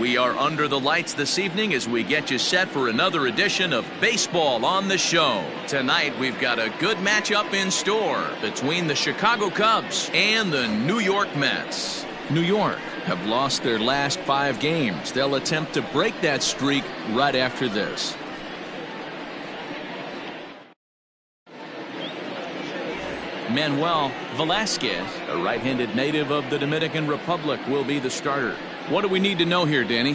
We are under the lights this evening as we get you set for another edition of Baseball on the Show. Tonight, we've got a good matchup in store between the Chicago Cubs and the New York Mets. New York have lost their last 5 games. They'll attempt to break that streak right after this. Manuel Velasquez, a right-handed native of the Dominican Republic, will be the starter. What do we need to know here, Danny?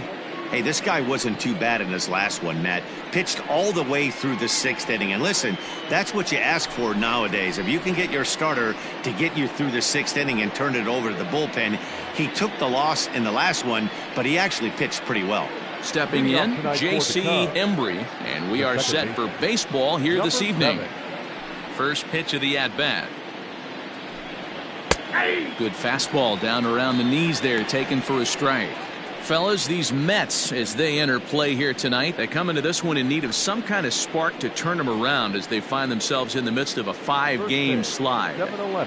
Hey, this guy wasn't too bad in his last one, Matt. Pitched all the way through the 6th inning. And listen, that's what you ask for nowadays. If you can get your starter to get you through the 6th inning and turn it over to the bullpen. He took the loss in the last one, but he actually pitched pretty well. Stepping in, J.C. Embry, and we are set for baseball here this evening. First pitch of the at-bat. Good fastball down around the knees there, taken for a strike. Fellas, these Mets, as they enter play here tonight, they come into this one in need of some kind of spark to turn them around as they find themselves in the midst of a 5-game slide.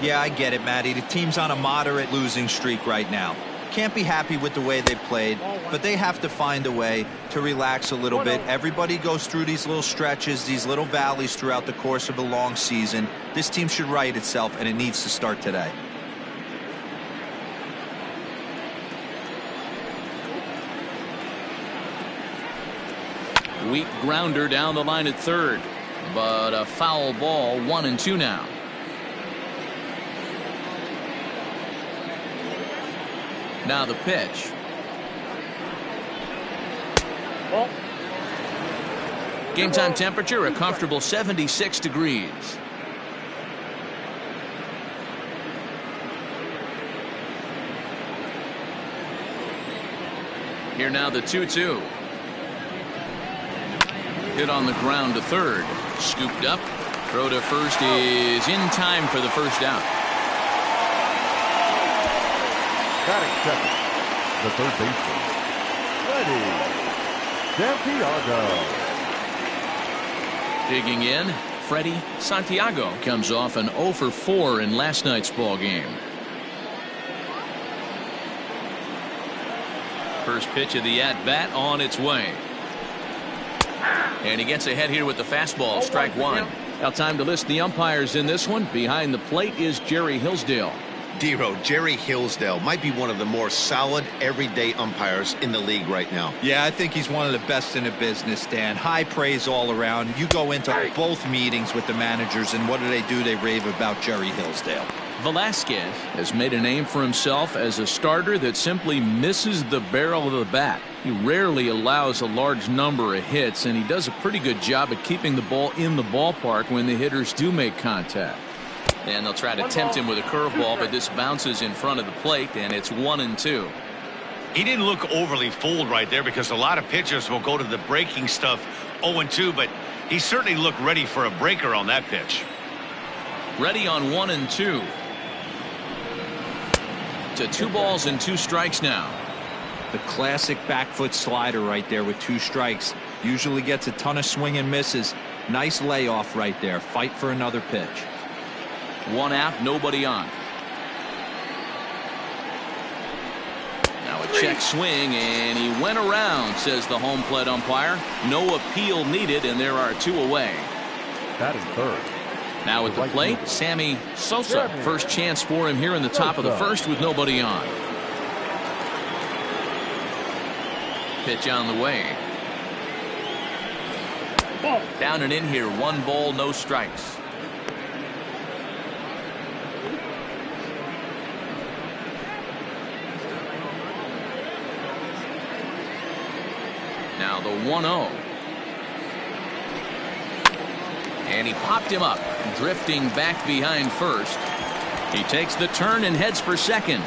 Yeah, I get it, Matty. The team's on a moderate losing streak right now. Can't be happy with the way they played, but they have to find a way to relax a little bit. Everybody goes through these little stretches, these little valleys throughout the course of a long season. This team should right itself, and it needs to start today. Weak grounder down the line at third, but a foul ball, 1-2 now. Now the pitch. Game time temperature a comfortable 76 degrees. Here now the 2-2. Hit on the ground to third. Scooped up. Throw to first is in time for the first out. Batting second, the third baseman, Freddie Santiago. Digging in, Freddie Santiago comes off an 0 for 4 in last night's ball game. First pitch of the at-bat on its way. And he gets ahead here with the fastball, strike one. Now time to list the umpires in this one. Behind the plate is Jerry Hillsdale. D-Row, Jerry Hillsdale might be one of the more solid everyday umpires in the league right now. Yeah, I think he's one of the best in the business, Dan. High praise all around. You go into both meetings with the managers, and what do? They rave about Jerry Hillsdale. Velasquez has made a name for himself as a starter that simply misses the barrel of the bat. He rarely allows a large number of hits, and he does a pretty good job at keeping the ball in the ballpark when the hitters do make contact. And they'll try to tempt him with a curveball, but this bounces in front of the plate, and it's 1-2. He didn't look overly fooled right there because a lot of pitchers will go to the breaking stuff 0-2, but he certainly looked ready for a breaker on that pitch. Ready on 1-2. To 2 balls and 2 strikes now. The classic back foot slider right there with 2 strikes. Usually gets a ton of swing and misses. Nice layoff right there. Fight for another pitch. 1 out, nobody on. Now a check swing, and he went around, says the home plate umpire. No appeal needed, and there are 2 away. Batting third. Now at the plate, Sammy Sosa. First chance for him here in the top of the first with nobody on. Pitch on the way. Down and in here, 1 ball, no strikes. Now the 1-0. And he popped him up, drifting back behind first. He takes the turn and heads for second.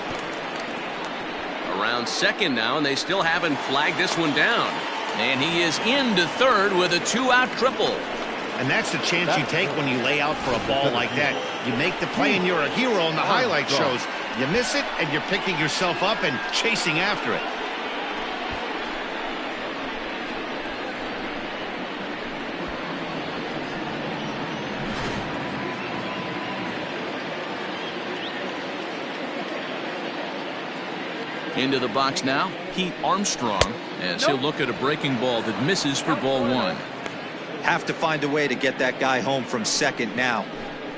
Around second now, and they still haven't flagged this one down. And he is into third with a 2-out triple. And that's the chance you take when you lay out for a ball like that. You make the play and you're a hero in the highlight shows. You miss it and you're picking yourself up and chasing after it. Into the box now, Pete Armstrong, as he'll look at a breaking ball that misses for ball one. Have to find a way to get that guy home from second now.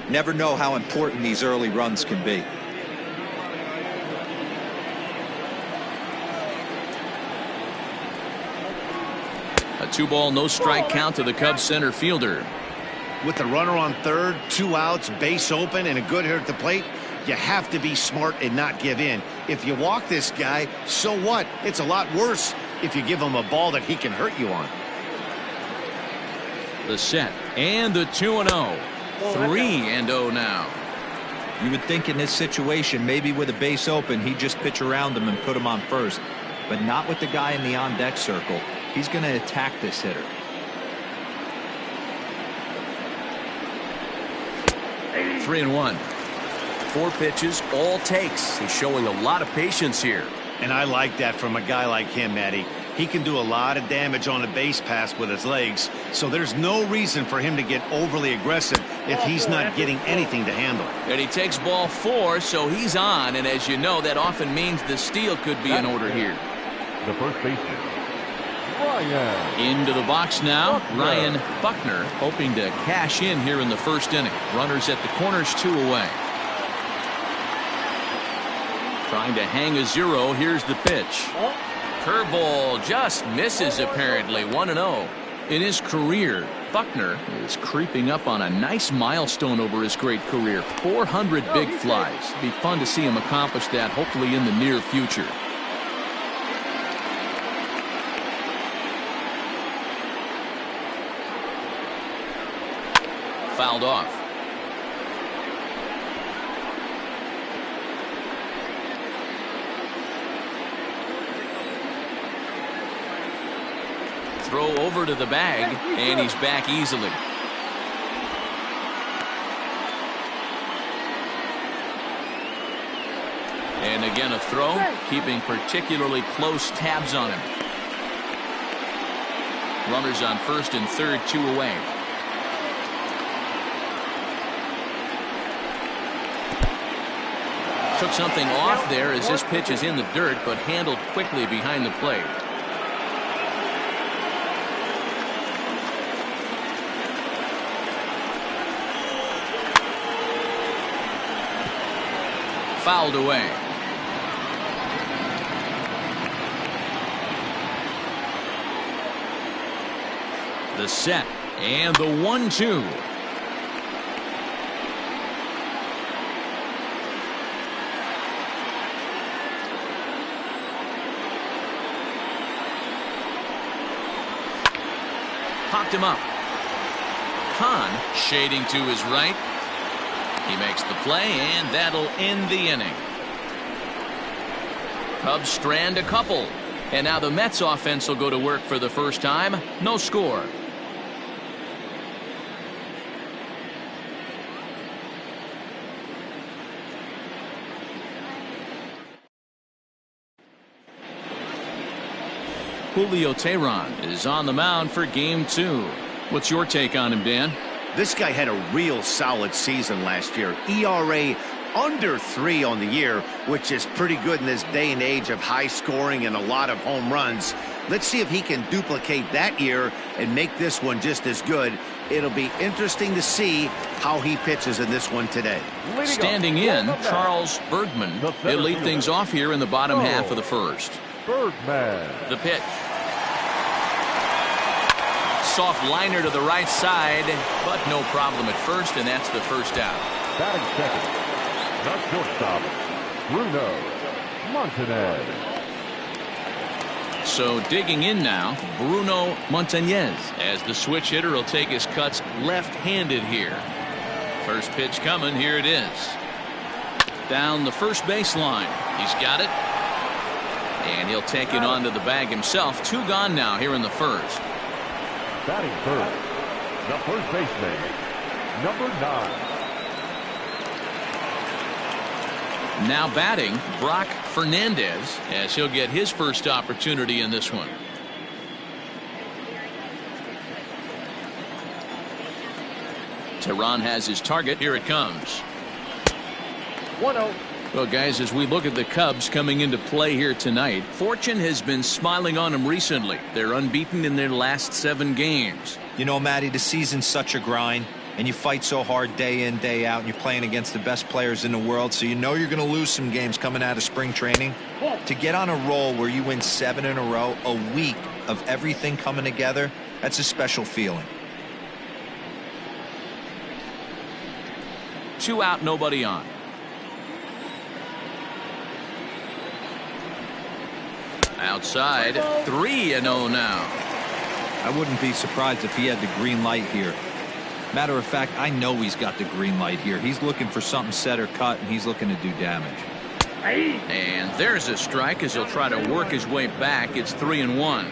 Never know how important these early runs can be. A 2-ball, no strike count to the Cubs center fielder. With the runner on third, 2 outs, base open, and a good hitter at the plate, you have to be smart and not give in. If you walk this guy, so what? It's a lot worse if you give him a ball that he can hurt you on. The set and the 2-0. 3-0 now. You would think in this situation, maybe with a base open, he'd just pitch around him and put him on first. But not with the guy in the on-deck circle. He's going to attack this hitter. 3-1. 4 pitches, all takes. He's showing a lot of patience here. And I like that from a guy like him, Matty. He can do a lot of damage on a base pass with his legs, so there's no reason for him to get overly aggressive if he's not getting anything to handle. And he takes ball 4, so he's on, and as you know, that often means the steal could be in order here. The first baseman, Ryan. Into the box now, Ryan Buckner, hoping to cash in here in the first inning. Runners at the corners, 2 away. Trying to hang a 0. Here's the pitch. Curveball just misses apparently. 1-0. In his career, Buckner is creeping up on a nice milestone over his great career. 400 big flies. Be fun to see him accomplish that, hopefully in the near future. Fouled off. Throw over to the bag, and he's back easily. And again a throw, keeping particularly close tabs on him. Runners on first and third, 2 away. Took something off there as this pitch is in the dirt, but handled quickly behind the plate. Fouled away. The set and the 1-2. Popped him up. Kahn shading to his right. He makes the play, and that'll end the inning. Cubs strand a couple. And now the Mets offense will go to work for the first time. No score. Julio Teheran is on the mound for game 2. What's your take on him, Dan? This guy had a real solid season last year. ERA under 3 on the year, which is pretty good in this day and age of high scoring and a lot of home runs. Let's see if he can duplicate that year and make this one just as good. It'll be interesting to see how he pitches in this one today. Standing in, Charles Bergman. He'll lead things off here in the bottom half of the first. Bergman. The pitch. Soft liner to the right side, but no problem at first, and that's the first out. Batting second, the shortstop, Bruno Montanez. So digging in now, Bruno Montanez, as the switch hitter will take his cuts left-handed here. First pitch coming, here it is. Down the first baseline. He's got it. And he'll take it onto the bag himself. 2 gone now here in the first. Batting third, the first baseman, number 9. Now batting, Brock Fernandez, as he'll get his first opportunity in this one. Teheran has his target. Here it comes. 1-0. Well, guys, as we look at the Cubs coming into play here tonight, fortune has been smiling on them recently. They're unbeaten in their last 7 games. You know, Matty, the season's such a grind, and you fight so hard day in, day out, and you're playing against the best players in the world, so you know you're going to lose some games coming out of spring training. To get on a roll where you win 7 in a row, a week of everything coming together, that's a special feeling. 2 out, nobody on. Outside, 3-0 now. I wouldn't be surprised if he had the green light here. Matter of fact, I know he's got the green light here. He's looking for something set or cut, and he's looking to do damage. And there's a strike as he'll try to work his way back. It's 3-1.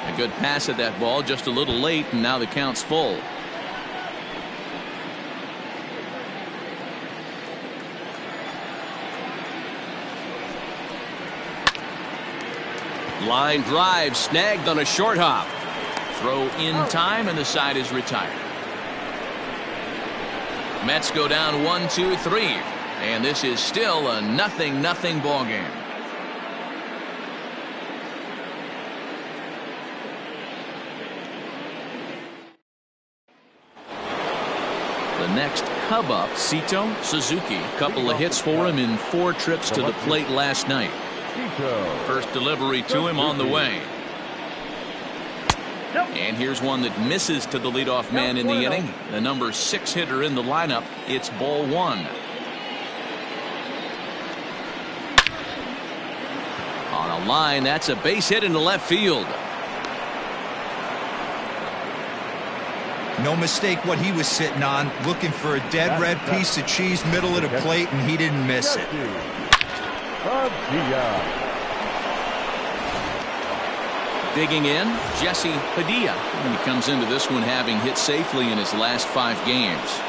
A good pass at that ball, just a little late, and now the count's full. Line drive snagged on a short hop. Throw in time, and the side is retired. Mets go down 1-2-3, and this is still a 0-0 ball game. The next Cub up, Cito Suzuki. Couple of hits for him in 4 trips to the plate last night. First delivery to him on the way. And here's one that misses to the leadoff man in the inning. The number 6 hitter in the lineup. It's ball 1. On a line, that's a base hit into left field. No mistake what he was sitting on, looking for a dead red piece of cheese middle of the plate, and he didn't miss it. Digging in, Jesse Padilla. He comes into this one having hit safely in his last 5 games.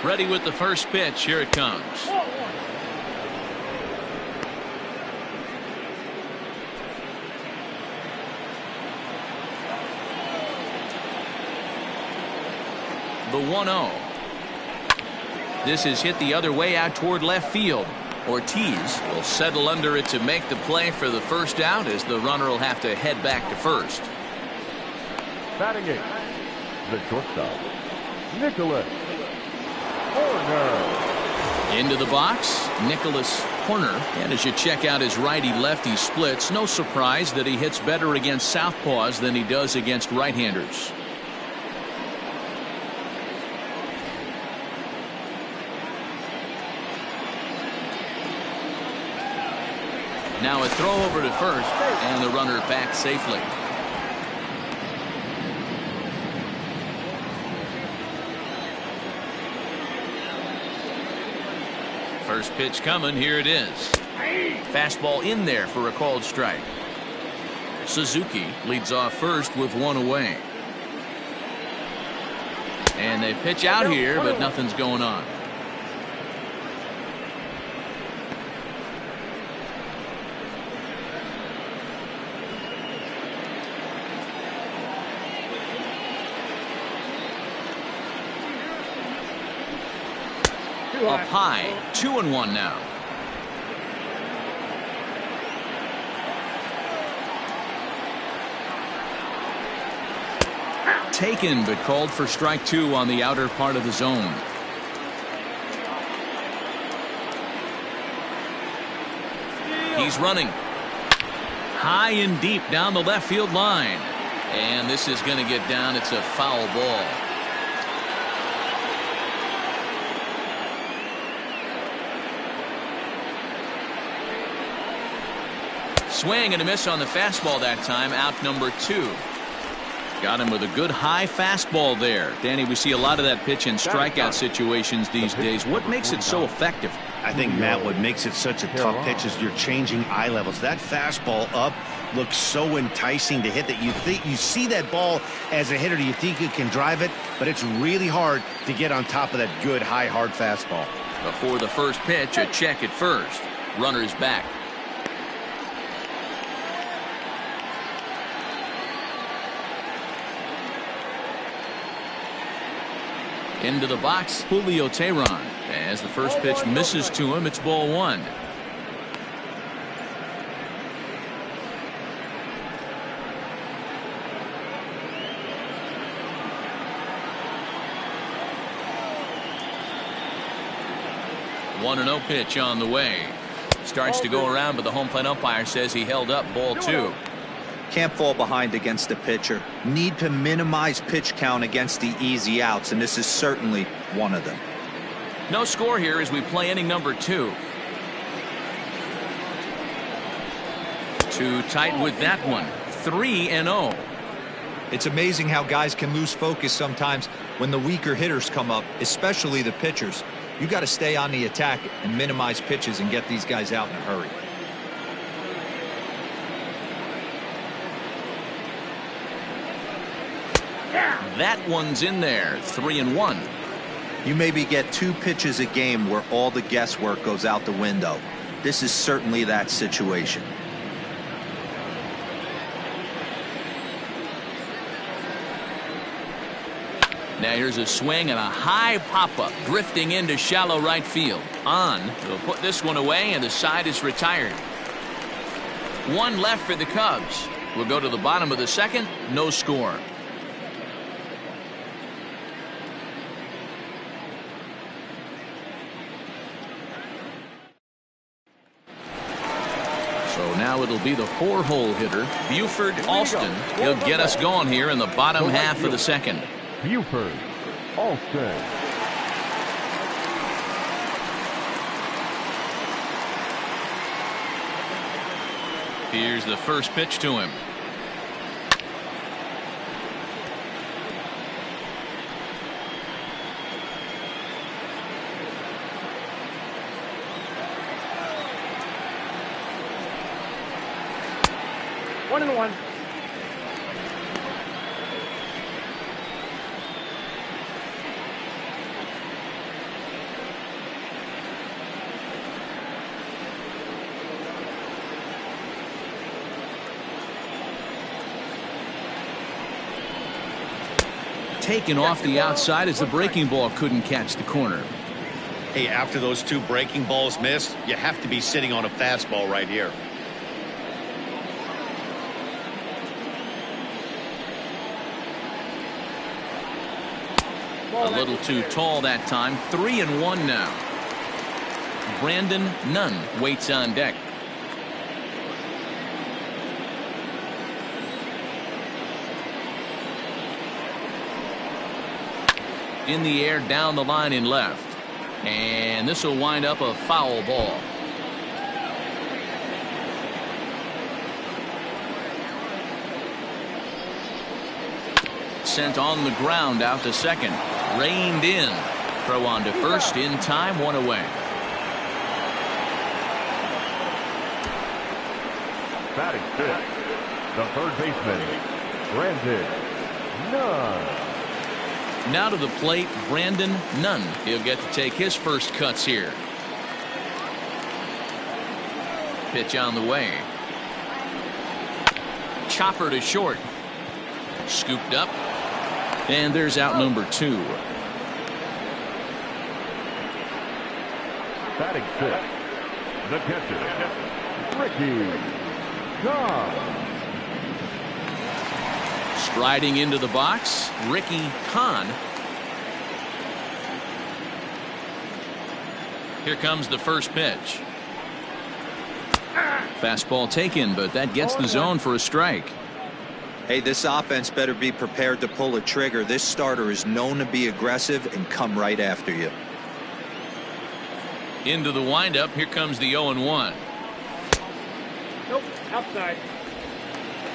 Ready with the first pitch. Here it comes. The 1-0. This is hit the other way out toward left field. Ortiz will settle under it to make the play for the first out, as the runner will have to head back to first. Batting it, the shortstop, Nicholas Horner. Into the box, Nicholas Horner. And as you check out his righty-lefty splits, no surprise that he hits better against southpaws than he does against right-handers. Now a throw over to first, and the runner back safely. First pitch coming. Here it is. Fastball in there for a called strike. Suzuki leads off first with 1 away. And they pitch out here, but nothing's going on. Up high, 2-1 now. Taken, but called for strike 2 on the outer part of the zone. He's running high and deep down the left field line, and this is going to get down. It's a foul ball. Swing and a miss on the fastball that time. Out number 2. Got him with a good high fastball there. Danny, we see a lot of that pitch in strikeout situations these days. What makes it so effective? I think, Matt, what makes it such a tough pitch is you're changing eye levels. That fastball up looks so enticing to hit that you see that ball as a hitter, you think you can drive it, but it's really hard to get on top of that good, high, hard fastball. Before the first pitch, a check at first. Runner's back. Into the box, Julio Teheran. As the first pitch misses to him, it's ball one. One and 0 pitch on the way. Starts to go around, but the home plate umpire says he held up ball two. Can't fall behind against the pitcher. Need to minimize pitch count against the easy outs, and this is certainly one of them. No score here as we play inning number 2. Too tight with that one. 3-0. It's amazing how guys can lose focus sometimes when the weaker hitters come up, especially the pitchers. You got to stay on the attack and minimize pitches and get these guys out in a hurry. That one's in there. 3-1. You maybe get 2 pitches a game where all the guesswork goes out the window. This is certainly that situation. Now here's a swing and a high pop-up drifting into shallow right field. On will put this one away, and the side is retired. One left for the Cubs. We'll go to the bottom of the second. No score. So now it'll be the 4-hole hitter, Buford Alston. He'll get us going here in the bottom half of the second. Buford Alston. Here's the first pitch to him. One and one. Taken off the outside as the breaking ball couldn't catch the corner. Hey, after those 2 breaking balls missed, you have to be sitting on a fastball right here. A little too tall that time. 3-1 now. Brandon Nunn waits on deck. In the air, down the line in left. And this will wind up a foul ball. Sent on the ground out to second. Reined in. Throw on to first in time. One away. Batting fifth, the third baseman, Brandon Nunn. Now to the plate, Brandon Nunn. He'll get to take his first cuts here. Pitch on the way. Chopper to short. Scooped up. And there's out number 2. Batting fifth, the catcher, Ricky Kahn. Striding into the box, Ricky Kahn. Here comes the first pitch. Fastball taken, but that gets the zone for a strike. Hey, this offense better be prepared to pull a trigger. This starter is known to be aggressive and come right after you. Into the windup. Here comes the 0-1. Nope, outside.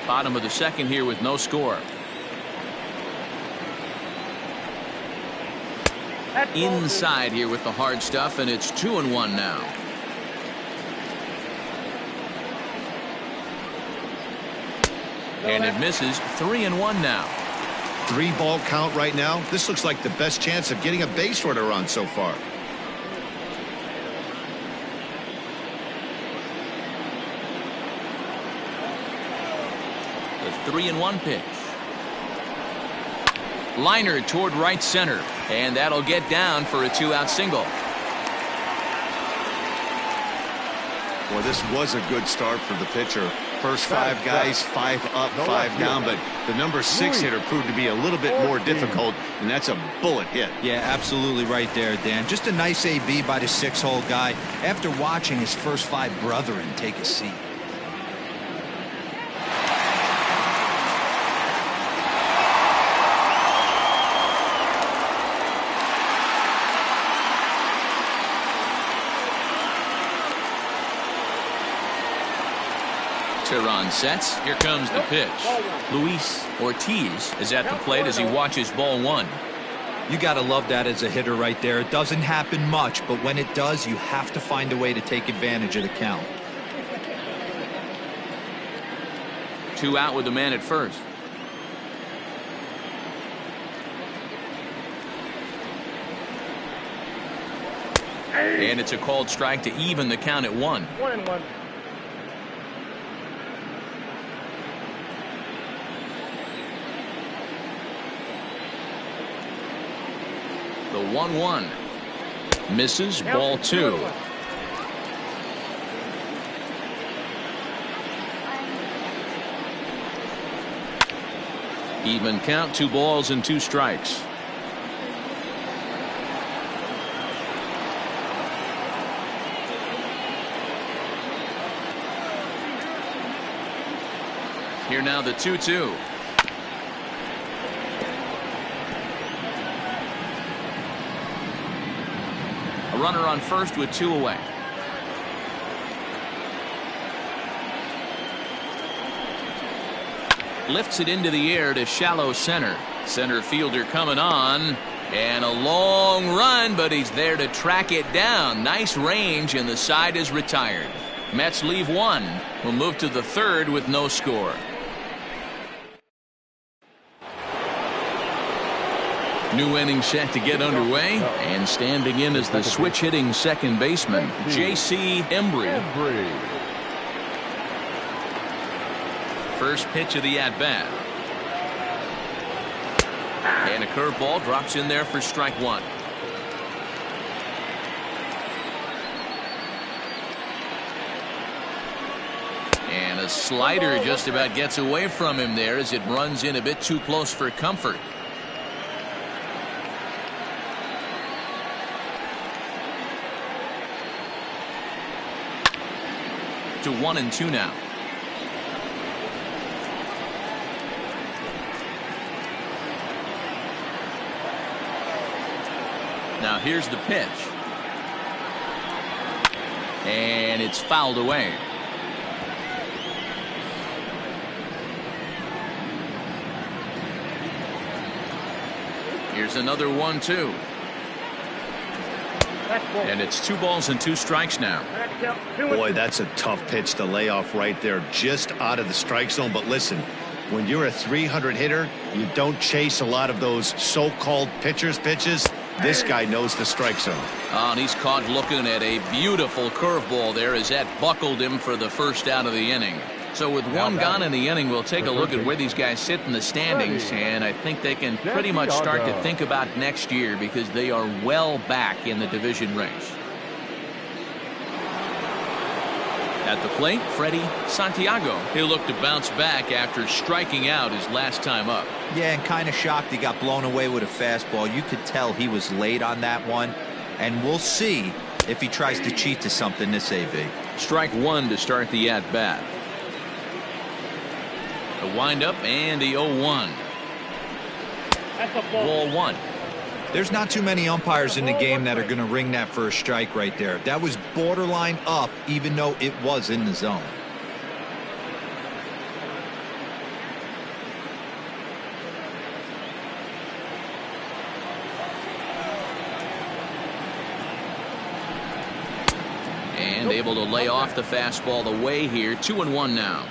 Bottom of the second here with no score. inside here with the hard stuff, and it's 2-1 now. And it misses. 3-1 now. 3-ball count right now. This looks like the best chance of getting a base runner on so far. The 3-1 pitch. Liner toward right center, and that'll get down for a 2-out single. Well, this was a good start for the pitcher. First 5 guys, 5 up, 5 down, but the number 6 hitter proved to be a little bit more difficult, and that's a bullet hit. Yeah, absolutely right there, Dan. Just a nice AB by the 6-hole guy after watching his first 5 brethren take a seat. Tehran sets. Here comes the pitch. Luis Ortiz is at the plate as he watches ball 1. You got to love that as a hitter right there. It doesn't happen much, but when it does, you have to find a way to take advantage of the count. 2 out with the man at first. And it's a called strike to even the count at 1. 1-1. The 1-1 misses. Ball 2. Even count. 2 balls and 2 strikes. Here now the 2-2. A runner on first with 2 away. Lifts it into the air to shallow center. Center fielder coming on. And a long run, but he's there to track it down. Nice range, and the side is retired. Mets leave 1. We'll move to the 3rd with no score. New inning set to get underway, and standing in is the switch hitting second baseman, J.C. Embry. First pitch of the at bat. And a curveball drops in there for strike 1. And a slider just about gets away from him there as it runs in a bit too close for comfort. To 1-2 now. Now here's the pitch. And it's fouled away. Here's another 1-2. And it's 2 balls and 2 strikes now. Boy, that's a tough pitch to lay off right there, just out of the strike zone. But listen, when you're a 300 hitter, you don't chase a lot of those so-called pitcher's pitches. This guy knows the strike zone. And he's caught looking at a beautiful curveball there as that buckled him for the first out of the inning. So with 1 gone in the inning, we'll take a look at where these guys sit in the standings, and I think they can pretty much start to think about next year because they are well back in the division race. At the plate, Freddie Santiago. He'll look to bounce back after striking out his last time up. Yeah, and kind of shocked he got blown away with a fastball. You could tell he was late on that one, and we'll see if he tries to cheat to something this AV. Strike 1 to start the at-bat. The windup and the 0-1. Ball 1. There's not too many umpires in the game that are going to ring that first strike right there. That was borderline up, even though it was in the zone. And able to lay off the fastball away here. 2-1 now.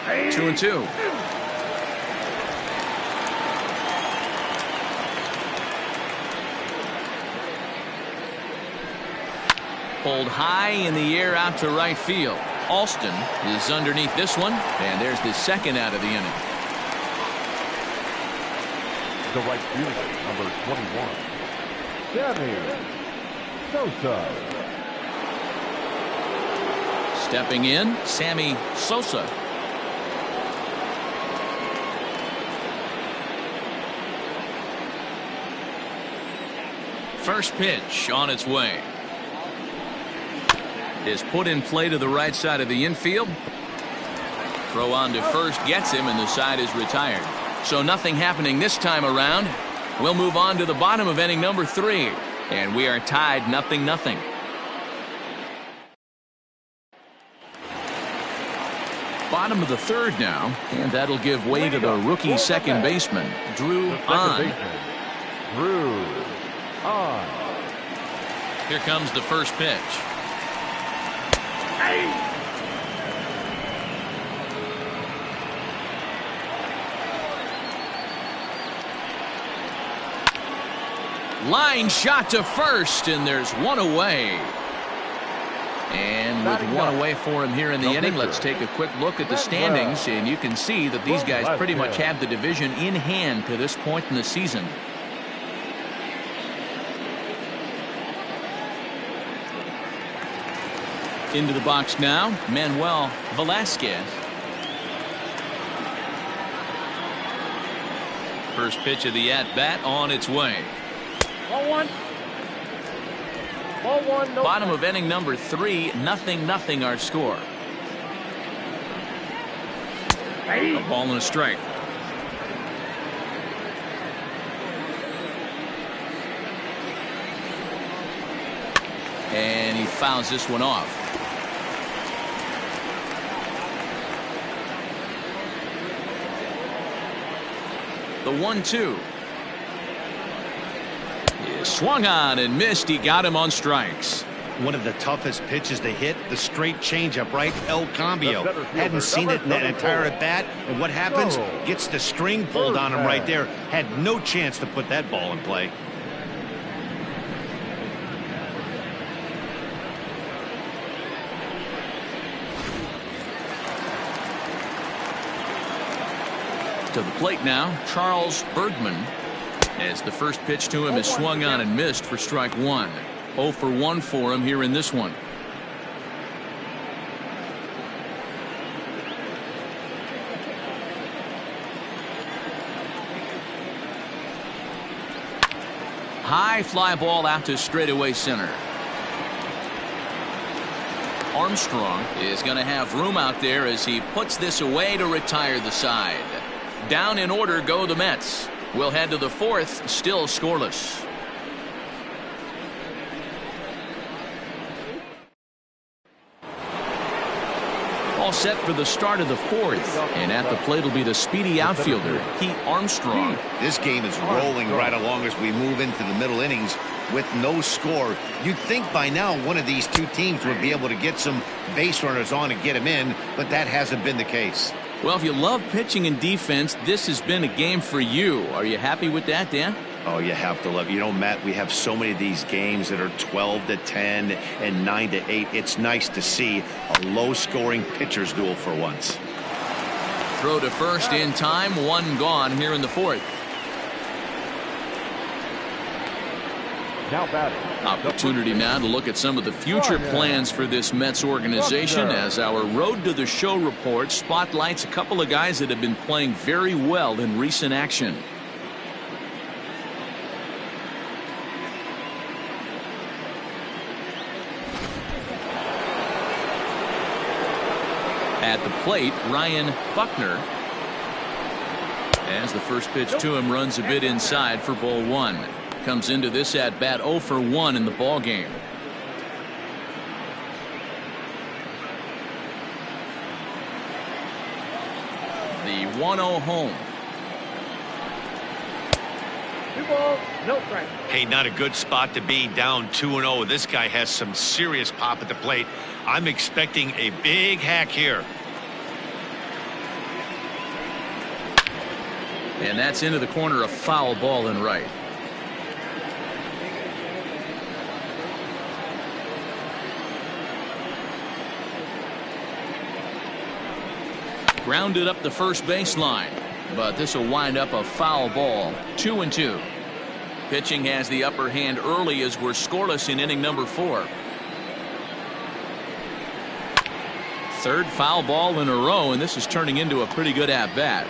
Hey. 2-2. Pulled high in the air out to right field. Alston is underneath this one, and there's the second out of the inning. The right fielder, number 21, Sammy Sosa. Stepping in, Sammy Sosa. First pitch on its way. Is put in play to the right side of the infield. Throw on to first gets him, and the side is retired. So nothing happening this time around. We'll move on to the bottom of inning number 3. And we are tied 0-0. Bottom of the third now, and that'll give way to the rookie second baseman, Drew Ahn. Drew Ahn. Here comes the first pitch. Line shot to first, and there's one away. And with one away for him here in the inning, let's take a quick look at the standings, and you can see that these guys pretty much have the division in hand to this point in the season. Into the box now, Manuel Velasquez. First pitch of the at-bat on its way. Ball one. Ball one. No. Bottom of inning number 3, 0-0 our score. Hey. A ball and a strike. And he fouls this one off. The 1-2 is swung on and missed. He got him on strikes. One of the toughest pitches to hit, the straight changeup, right? El Cambio. Hadn't seen it in that entire at bat. And what happens? Gets the string pulled on him right there. Had no chance to put that ball in play. To the plate now, Charles Bergman, as the first pitch to him is swung on and missed for strike 1. 0 for 1 for him here in this one. High fly ball out to straightaway center. Armstrong is going to have room out there as he puts this away to retire the side. Down in order go the Mets. We'll head to the 4th, still scoreless. All set for the start of the 4th, and at the plate will be the speedy outfielder, Pete Armstrong. This game is rolling right along as we move into the middle innings with no score. You'd think by now one of these two teams would be able to get some base runners on and get them in, but that hasn't been the case. Well, if you love pitching and defense, this has been a game for you. Are you happy with that, Dan? Oh, you have to love it. You know, Matt, we have so many of these games that are 12-10 and 9-8. It's nice to see a low-scoring pitcher's duel for once. Throw to first in time, one gone here in the 4th. Now batting. Opportunity now to look at some of the future plans for this Mets organization as our Road to the Show report spotlights a couple of guys that have been playing very well in recent action. At the plate, Ryan Buckner, as the first pitch to him runs a bit inside for ball 1. Comes into this at bat 0 for 1 in the ball game. The 1-0 home. 2 balls, no strikes. Hey, not a good spot to be, down 2-0. This guy has some serious pop at the plate. I'm expecting a big hack here. And that's into the corner, a foul ball in right. Grounded up the first baseline, but this will wind up a foul ball. 2-2. Pitching has the upper hand early as we're scoreless in inning number 4. Third foul ball in a row, and this is turning into a pretty good at-bat.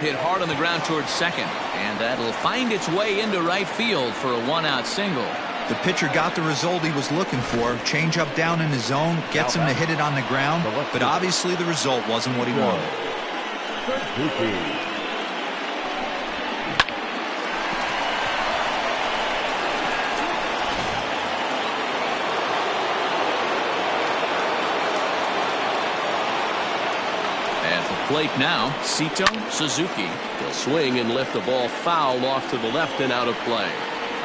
Hit hard on the ground towards second, and that'll find its way into right field for a 1-out single. The pitcher got the result he was looking for. Change up down in the zone, gets him to hit it on the ground, but obviously the result wasn't what he wanted. Plate now, Sito Suzuki. He'll swing and lift the ball foul off to the left and out of play.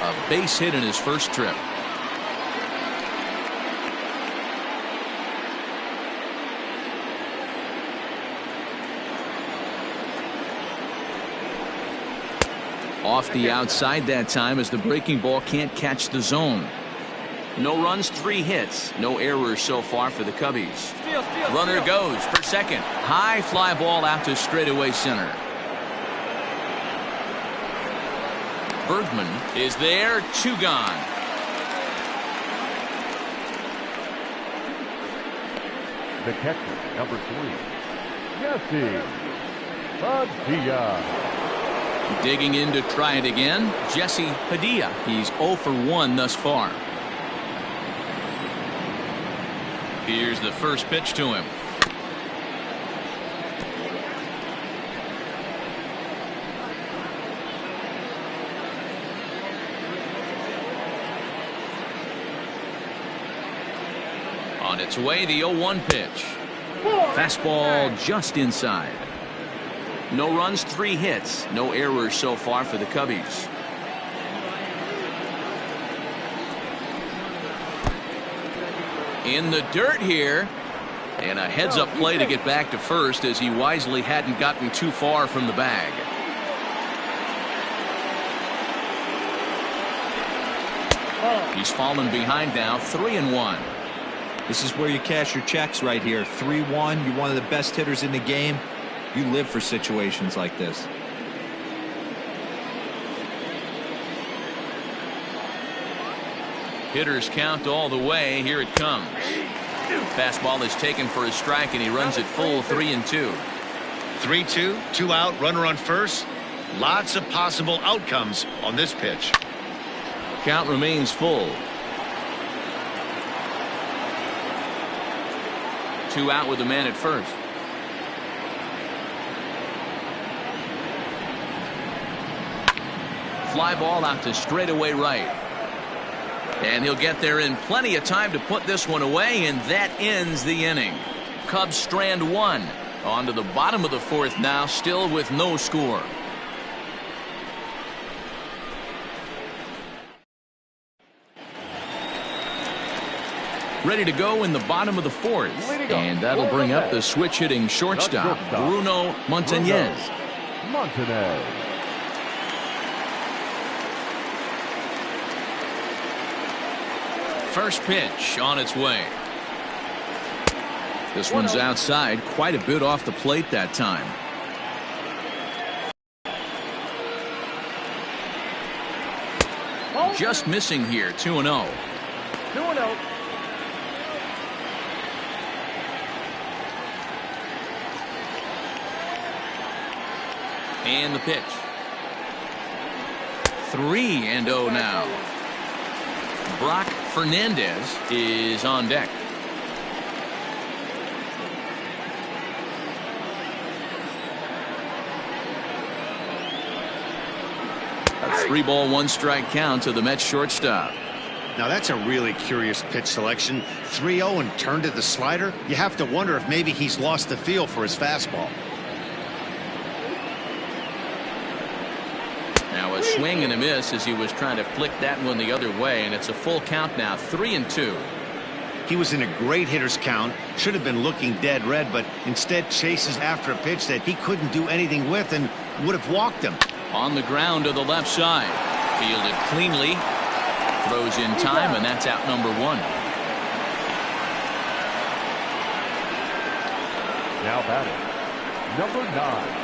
A base hit in his first trip. Off the outside that time as the breaking ball can't catch the zone. No runs, 3 hits. No errors so far for the Cubbies. Runner goes for second. High fly ball out to straightaway center. Bergman is there. 2 gone. The catcher, number 3, Jesse Padilla. Digging in to try it again, Jesse Padilla. He's 0 for 1 thus far. Here's the first pitch to him. On its way, the 0-1 pitch. Fastball just inside. No runs, 3 hits. No errors so far for the Cubbies. In the dirt here, and a heads-up play to get back to first as he wisely hadn't gotten too far from the bag. He's fallen behind now, 3-1. This is where you cash your checks right here. 3-1. You're one of the best hitters in the game. You live for situations like this. Hitters count all the way. Here it comes. Fastball is taken for a strike, and he runs it full. 3-2. 3-2, 2 out, runner on first. Lots of possible outcomes on this pitch. Count remains full. 2 out with the man at first. Fly ball out to straightaway right. And he'll get there in plenty of time to put this one away, and that ends the inning. Cubs strand 1. On to the bottom of the 4th now, still with no score. Ready to go in the bottom of the 4th. And that'll bring up the switch-hitting shortstop, Bruno Montañez. First pitch on its way. This one's outside, quite a bit off the plate that time. Just missing here, 2-0. 2-0. And the pitch. 3-0 now. Brock Fernandez is on deck. A 3-ball, 1-strike count to the Mets shortstop. Now that's a really curious pitch selection. 3-0 and turned to the slider. You have to wonder if maybe he's lost the feel for his fastball. Now a swing and a miss as he was trying to flick that one the other way, and it's a full count now, 3-2. He was in a great hitter's count, should have been looking dead red, but instead chases after a pitch that he couldn't do anything with and would have walked him. On the ground to the left side, fielded cleanly, throws in time, and that's out number 1. Now batting, number 9.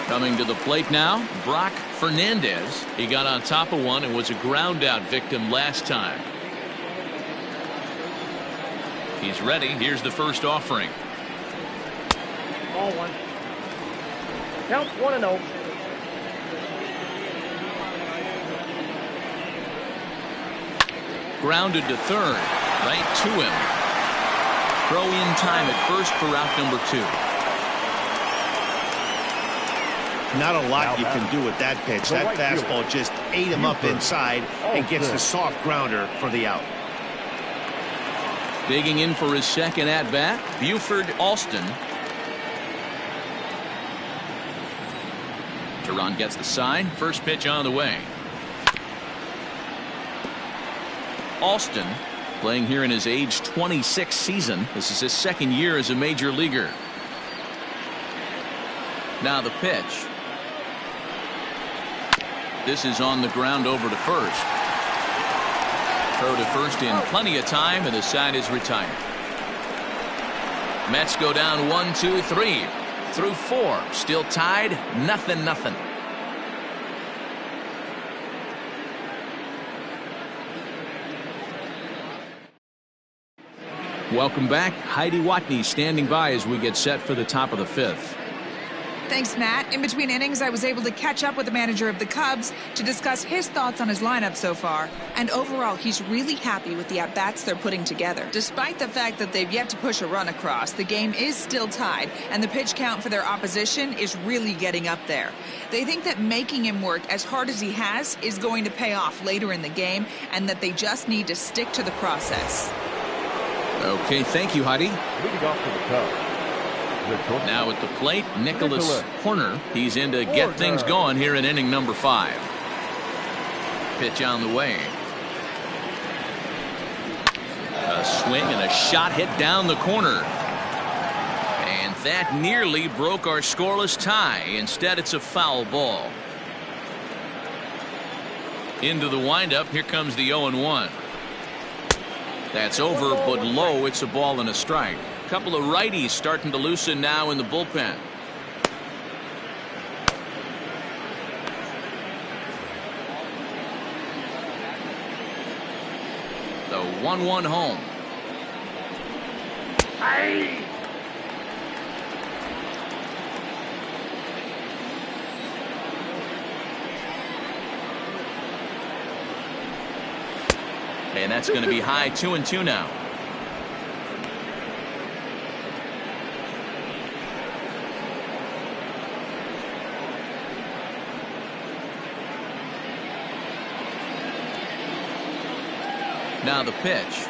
Coming to the plate now, Brock Fernandez. He got on top of one and was a ground out victim last time. He's ready. Here's the first offering. Ball 1. Count 1-0. Grounded to third, right to him. Throw in time at first for out number 2. Not a lot you can do with that pitch. That fastball just ate him up inside and gets the soft grounder for the out. Digging in for his second at bat, Buford Alston. Teron gets the sign. First pitch on the way. Alston playing here in his age 26 season. This is his second year as a major leaguer. Now the pitch. This is on the ground over to first. Throw to first in plenty of time, and the side is retired. Mets go down 1, 2, 3 through 4. Still tied, 0-0. Welcome back. Heidi Watney standing by as we get set for the top of the 5th. Thanks, Matt. In between innings, I was able to catch up with the manager of the Cubs to discuss his thoughts on his lineup so far. And overall, he's really happy with the at-bats they're putting together. Despite the fact that they've yet to push a run across, the game is still tied, and the pitch count for their opposition is really getting up there. They think that making him work as hard as he has is going to pay off later in the game, and that they just need to stick to the process. Okay, thank you, Heidi. Leading off for the Cubs. Now at the plate, Nicholas Horner. He's in to get things going here in inning number 5. Pitch on the way. A swing and a shot hit down the corner. And that nearly broke our scoreless tie. Instead, it's a foul ball. Into the windup. Here comes the 0-1. That's over, but low. It's a ball and a strike. Couple of righties starting to loosen now in the bullpen. The 1-1 home. Aye. And that's going to be high, 2-2 now. Now the pitch.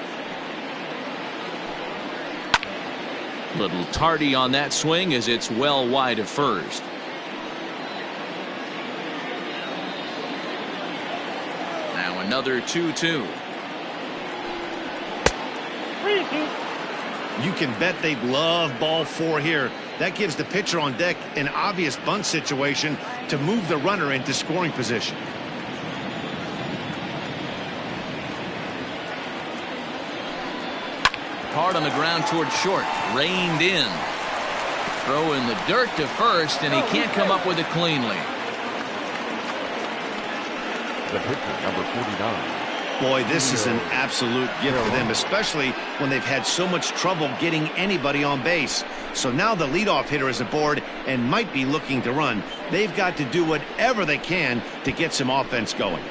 Little tardy on that swing as it's well wide of first. Now another 2-2. 3-2. You can bet they love ball 4 here. That gives the pitcher on deck an obvious bunt situation to move the runner into scoring position. Hard on the ground toward short. Reined in. Throw in the dirt to first, and he can't come up with it cleanly. The pitcher, number 49. Boy, this is an absolute gift for them, especially when they've had so much trouble getting anybody on base. So now the leadoff hitter is aboard and might be looking to run. They've got to do whatever they can to get some offense going.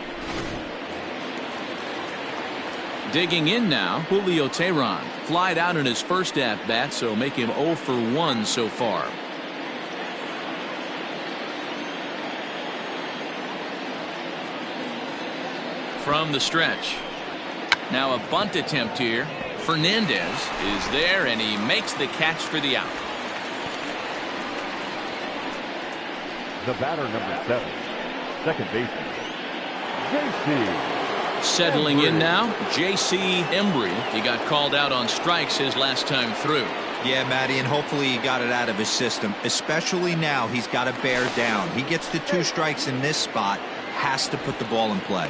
Digging in now, Julio Teheran. Flied out in his first at-bat, so make him 0 for 1 so far. from the stretch. Now a bunt attempt here. Fernandez is there, and he makes the catch for the out. The batter, number 7, second baseman, JC. Settling in now, J.C. Embry. He got called out on strikes his last time through. Yeah, Matty, and hopefully he got it out of his system. Especially now, he's got to bear down. He gets the 2 strikes in this spot, has to put the ball in play.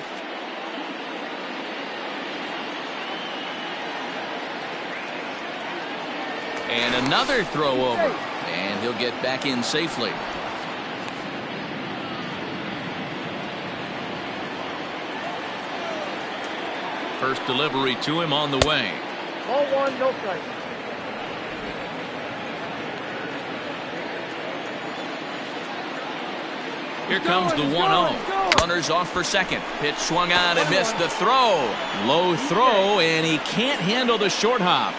And another throw over, and he'll get back in safely. First delivery to him on the way. Ball 1, no strike. Here comes the 1-0. Runners off for second. Pitch swung on and missed the throw. Low throw, and he can't handle the short hop.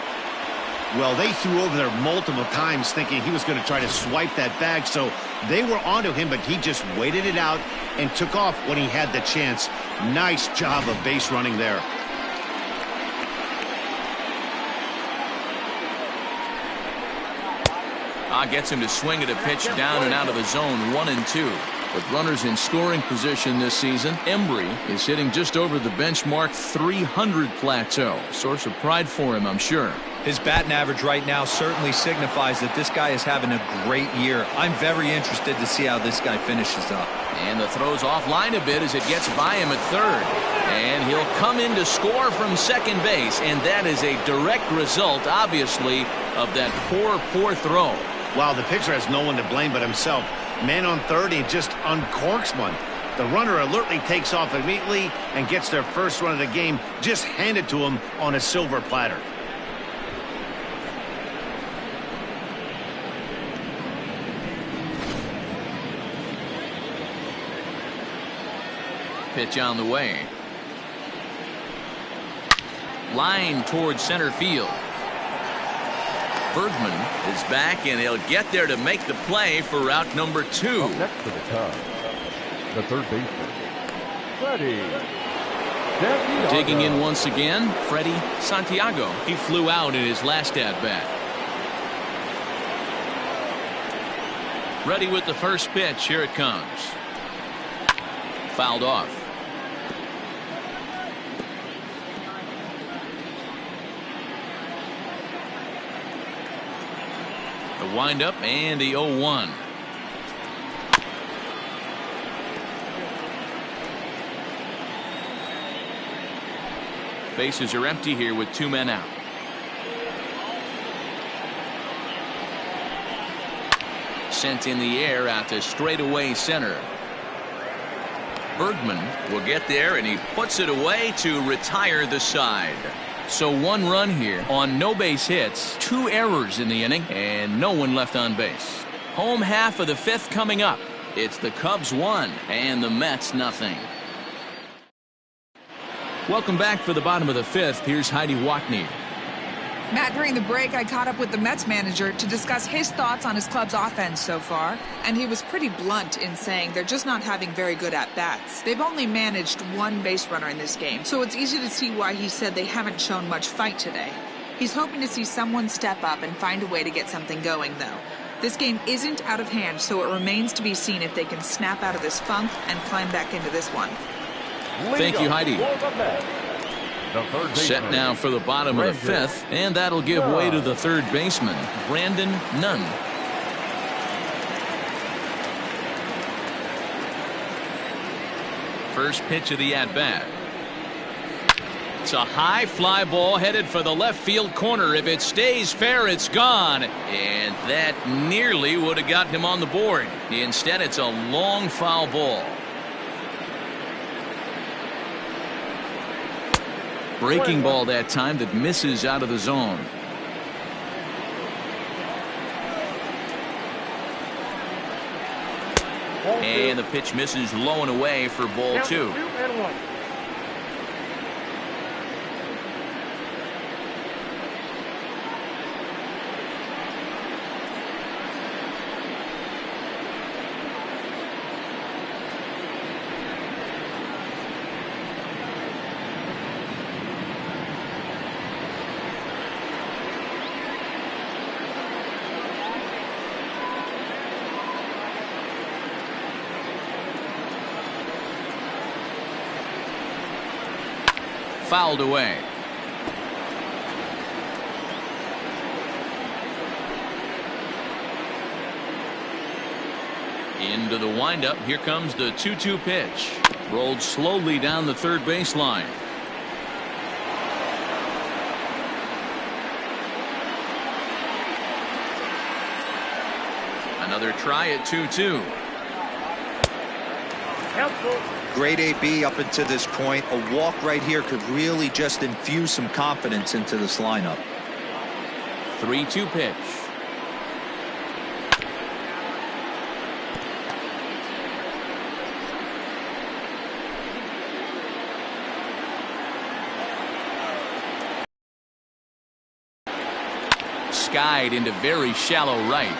Well, they threw over there multiple times thinking he was going to try to swipe that bag, so they were onto him, but he just waited it out and took off when he had the chance. Nice job of base running there. Gets him to swing at a pitch down and out of the zone, 1-2. With runners in scoring position this season, Embry is hitting just over the benchmark 300 plateau. Source of pride for him, I'm sure. His batting average right now certainly signifies that this guy is having a great year. I'm very interested to see how this guy finishes up. And the throw's offline a bit as it gets by him at third. And he'll come in to score from second base, and that is a direct result, obviously, of that poor throw. Wow, the pitcher has no one to blame but himself. Man on third, he just uncorks one. The runner alertly takes off immediately and gets their first run of the game just handed to him on a silver platter. Pitch on the way. Line towards center field. Bergman is back, and he'll get there to make the play for route number 2. Up next for the Cubs, the third baseman, Freddie. Digging in once again, Freddie Santiago. He flew out in his last at-bat. Ready with the first pitch. Here it comes. Fouled off. The windup and the 0-1. Bases are empty here with 2 men out. Sent in the air out to straightaway center. Bergman will get there, and he puts it away to retire the side. So 1 run here on no base hits, 2 errors in the inning, and no one left on base. Home half of the 5th coming up. It's the Cubs 1 and the Mets nothing. Welcome back for the bottom of the 5th. Here's Heidi Watney. Matt, during the break, I caught up with the Mets manager to discuss his thoughts on his club's offense so far, and he was pretty blunt in saying they're just not having very good at-bats. They've only managed 1 base runner in this game, so it's easy to see why he said they haven't shown much fight today. He's hoping to see someone step up and find a way to get something going, though. This game isn't out of hand, so it remains to be seen if they can snap out of this funk and climb back into this one. Thank you, Heidi. Set now for the bottom of the 5th, and that'll give way to the third baseman, Brandon Nunn. First pitch of the at-bat. It's a high fly ball headed for the left field corner. If it stays fair, it's gone. And that nearly would have gotten him on the board. Instead, it's a long foul ball. Breaking ball that time that misses out of the zone. And the pitch misses low and away for ball 2. fouled away. Into the windup. Here comes the 2-2 pitch. Rolled slowly down the third baseline. Another try at 2-2. Great AB up until this point. A walk right here could really just infuse some confidence into this lineup. 3-2 pitch. Skied into very shallow right.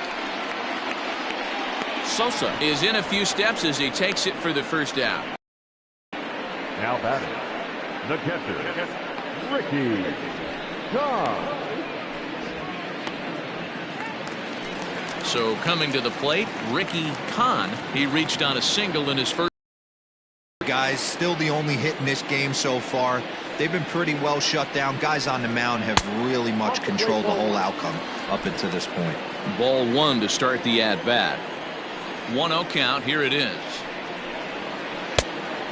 Sosa is in a few steps as he takes it for the first down. Now batting, the catcher, Ricky Kahn. So coming to the plate, Ricky Kahn. He reached on a single in his first. Guys, still the only hit in this game so far. They've been pretty well shut down. Guys on the mound have really much controlled the whole outcome up until this point. Ball one to start the at-bat. 1-0 count. Here it is.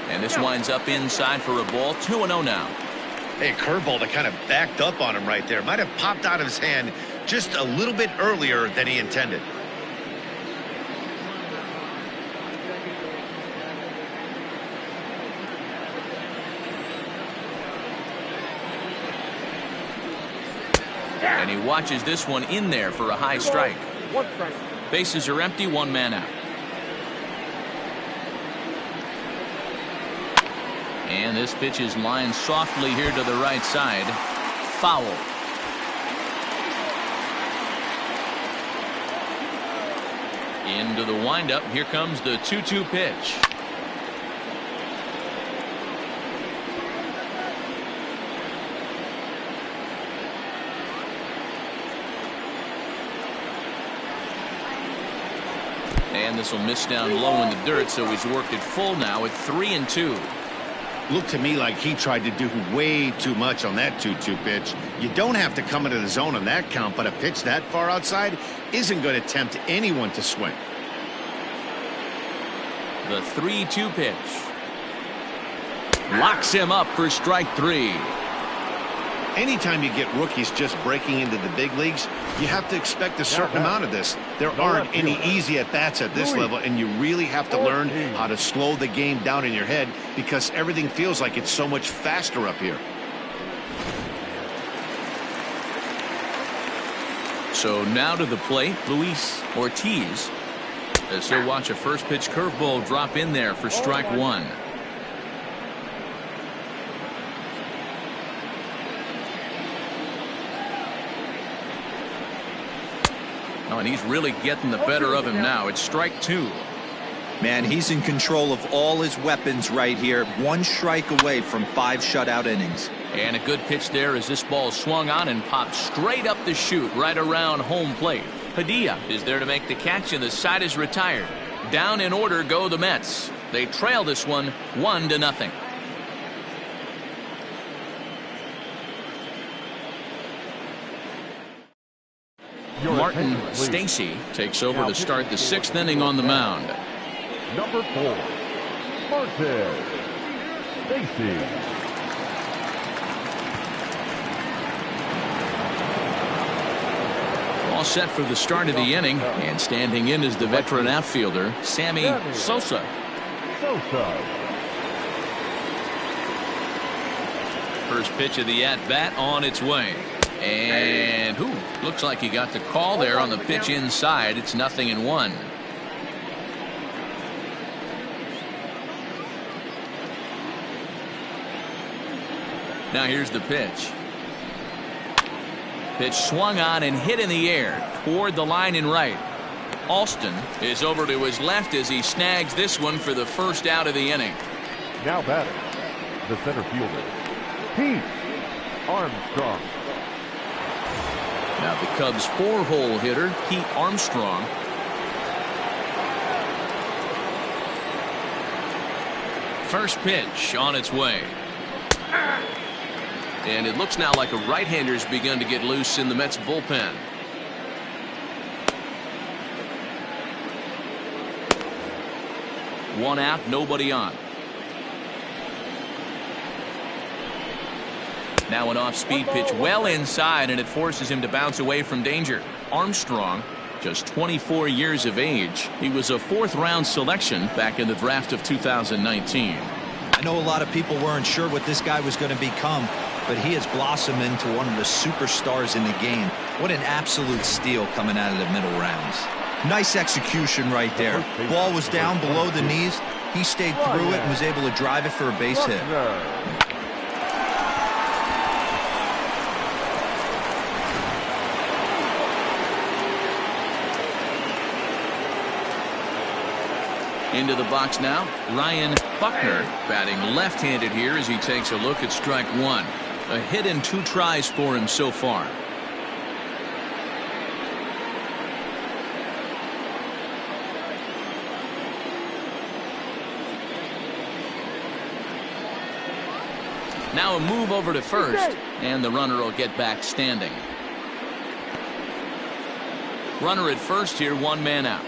And this winds up inside for a ball. 2-0 now. Hey, curveball that kind of backed up on him right there. Might have popped out of his hand just a little bit earlier than he intended. And he watches this one in there for a high strike. Bases are empty, one man out. And this pitch is lined softly here to the right side. Foul. Into the windup. Here comes the 2-2 pitch. And this will miss down low in the dirt, so he's worked it full now at 3-2. Looked to me like he tried to do way too much on that 2-2 pitch. You don't have to come into the zone on that count, but a pitch that far outside isn't going to tempt anyone to swing. The 3-2 pitch. Locks him up for strike three. Anytime you get rookies just breaking into the big leagues, you have to expect a certain amount of this. There aren't any easy at-bats at this level, and you really have to learn how to slow the game down in your head because everything feels like it's so much faster up here. So now to the plate, Luis Ortiz. As he'll watch a first pitch curveball drop in there for strike one. Oh, and he's really getting the better of him now. It's strike two. Man, he's in control of all his weapons right here. One strike away from 5 shutout innings. And a good pitch there as this ball swung on and popped straight up the chute right around home plate. Padilla is there to make the catch, and the side is retired. Down in order go the Mets. They trail this one 1-0. Martin Stacy takes over to start the 6th inning on the mound. Number 4, Martin Stacy. All set for the start of the inning, and standing in is the veteran outfielder, Sammy Sosa. First pitch of the at-bat on its way. And looks like he got the call there on the pitch inside. It's 0-1. Now here's the pitch. Pitch swung on and hit in the air toward the line in right. Alston is over to his left as he snags this one for the first out of the inning. Now batting, the center fielder, Pete Armstrong. Now the Cubs' 4-hole hitter, Pete Armstrong. First pitch on its way. And it looks now like a right-hander's begun to get loose in the Mets bullpen. One out, nobody on. Now an off-speed pitch well inside, and it forces him to bounce away from danger. Armstrong, just 24 years of age. He was a fourth-round selection back in the draft of 2019. I know a lot of people weren't sure what this guy was going to become, but he has blossomed into one of the superstars in the game. What an absolute steal coming out of the middle rounds. Nice execution right there. Ball was down below the knees. He stayed through it and was able to drive it for a base hit. Into the box now, Ryan Buckner batting left-handed here as he takes a look at strike one. A hit and 2 tries for him so far. Now a move over to first, and the runner will get back standing. Runner at first here, 1 man out.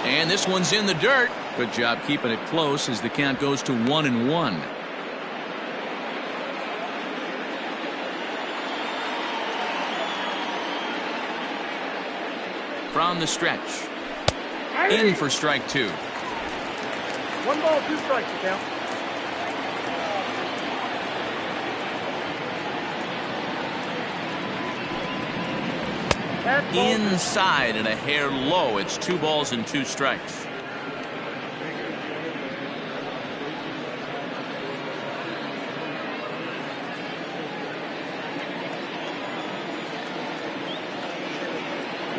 And this one's in the dirt. Good job keeping it close as the count goes to 1-1. From the stretch. In for strike 2. 1 ball, 2 strikes, you count. Inside and a hair low. It's 2 balls and 2 strikes.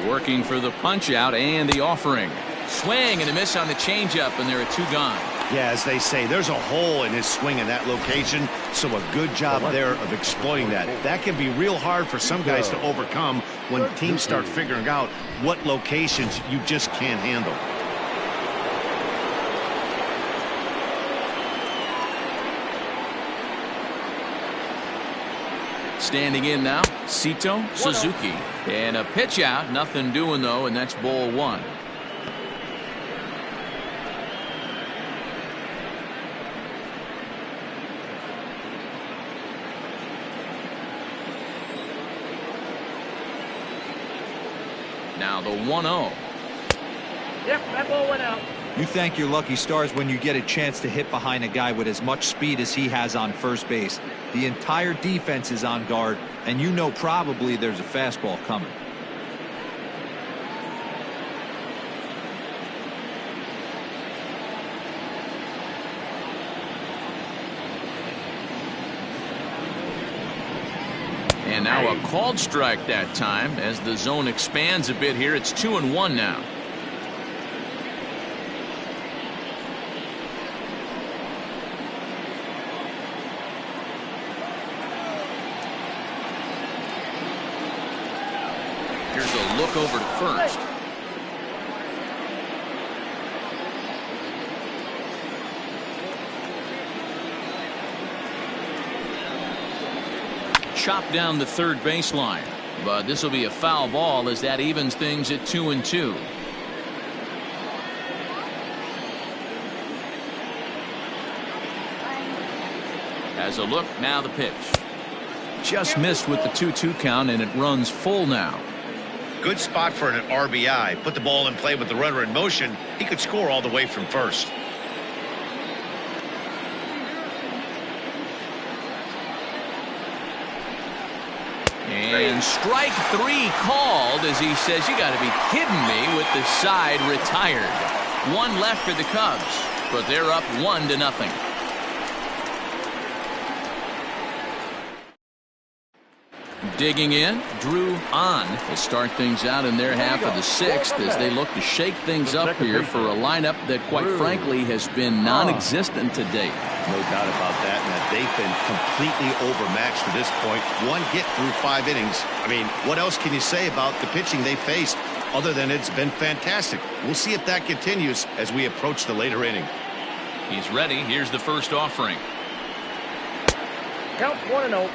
Working for the punch out and the offering. Swing and a miss on the changeup, and there are 2 gone. Yeah, as they say, there's a hole in his swing in that location, so a good job there of exploiting that. That can be real hard for some guys to overcome when teams start figuring out what locations you just can't handle. Standing in now, Sito Suzuki. And a pitch out, nothing doing though, and that's ball 1. Now the 1-0. Yep, that ball went out. You thank your lucky stars when you get a chance to hit behind a guy with as much speed as he has on first base. The entire defense is on guard, and you know probably there's a fastball coming. And now a called strike that time as the zone expands a bit here. It's 2-1 now. Here's a look over to first. Chopped down the third baseline, but this will be a foul ball as that evens things at 2-2. As a look, now the pitch. Just missed with the 2-2 count, and it runs full now. Good spot for an RBI. Put the ball in play with the runner in motion. He could score all the way from first. And strike 3 called as he says, you got to be kidding me, with the side retired. 1 left for the Cubs, but they're up 1-0. Digging in, Drew on to start things out in their half of the 6th as they look to shake things up here for a lineup that quite frankly has been non-existent to date. No doubt about that, and that they've been completely overmatched to this point. 1 hit through 5 innings. I mean, what else can you say about the pitching they faced? Other than it's been fantastic. We'll see if that continues as we approach the later inning. He's ready. Here's the first offering. Count 1-0.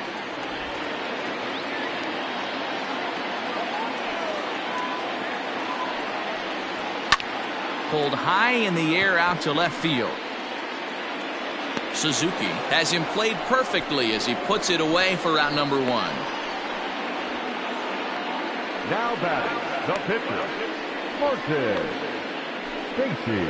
Pulled high in the air out to left field. Suzuki has him played perfectly as he puts it away for out number 1. Now batting, the pitcher, Martin Stacy.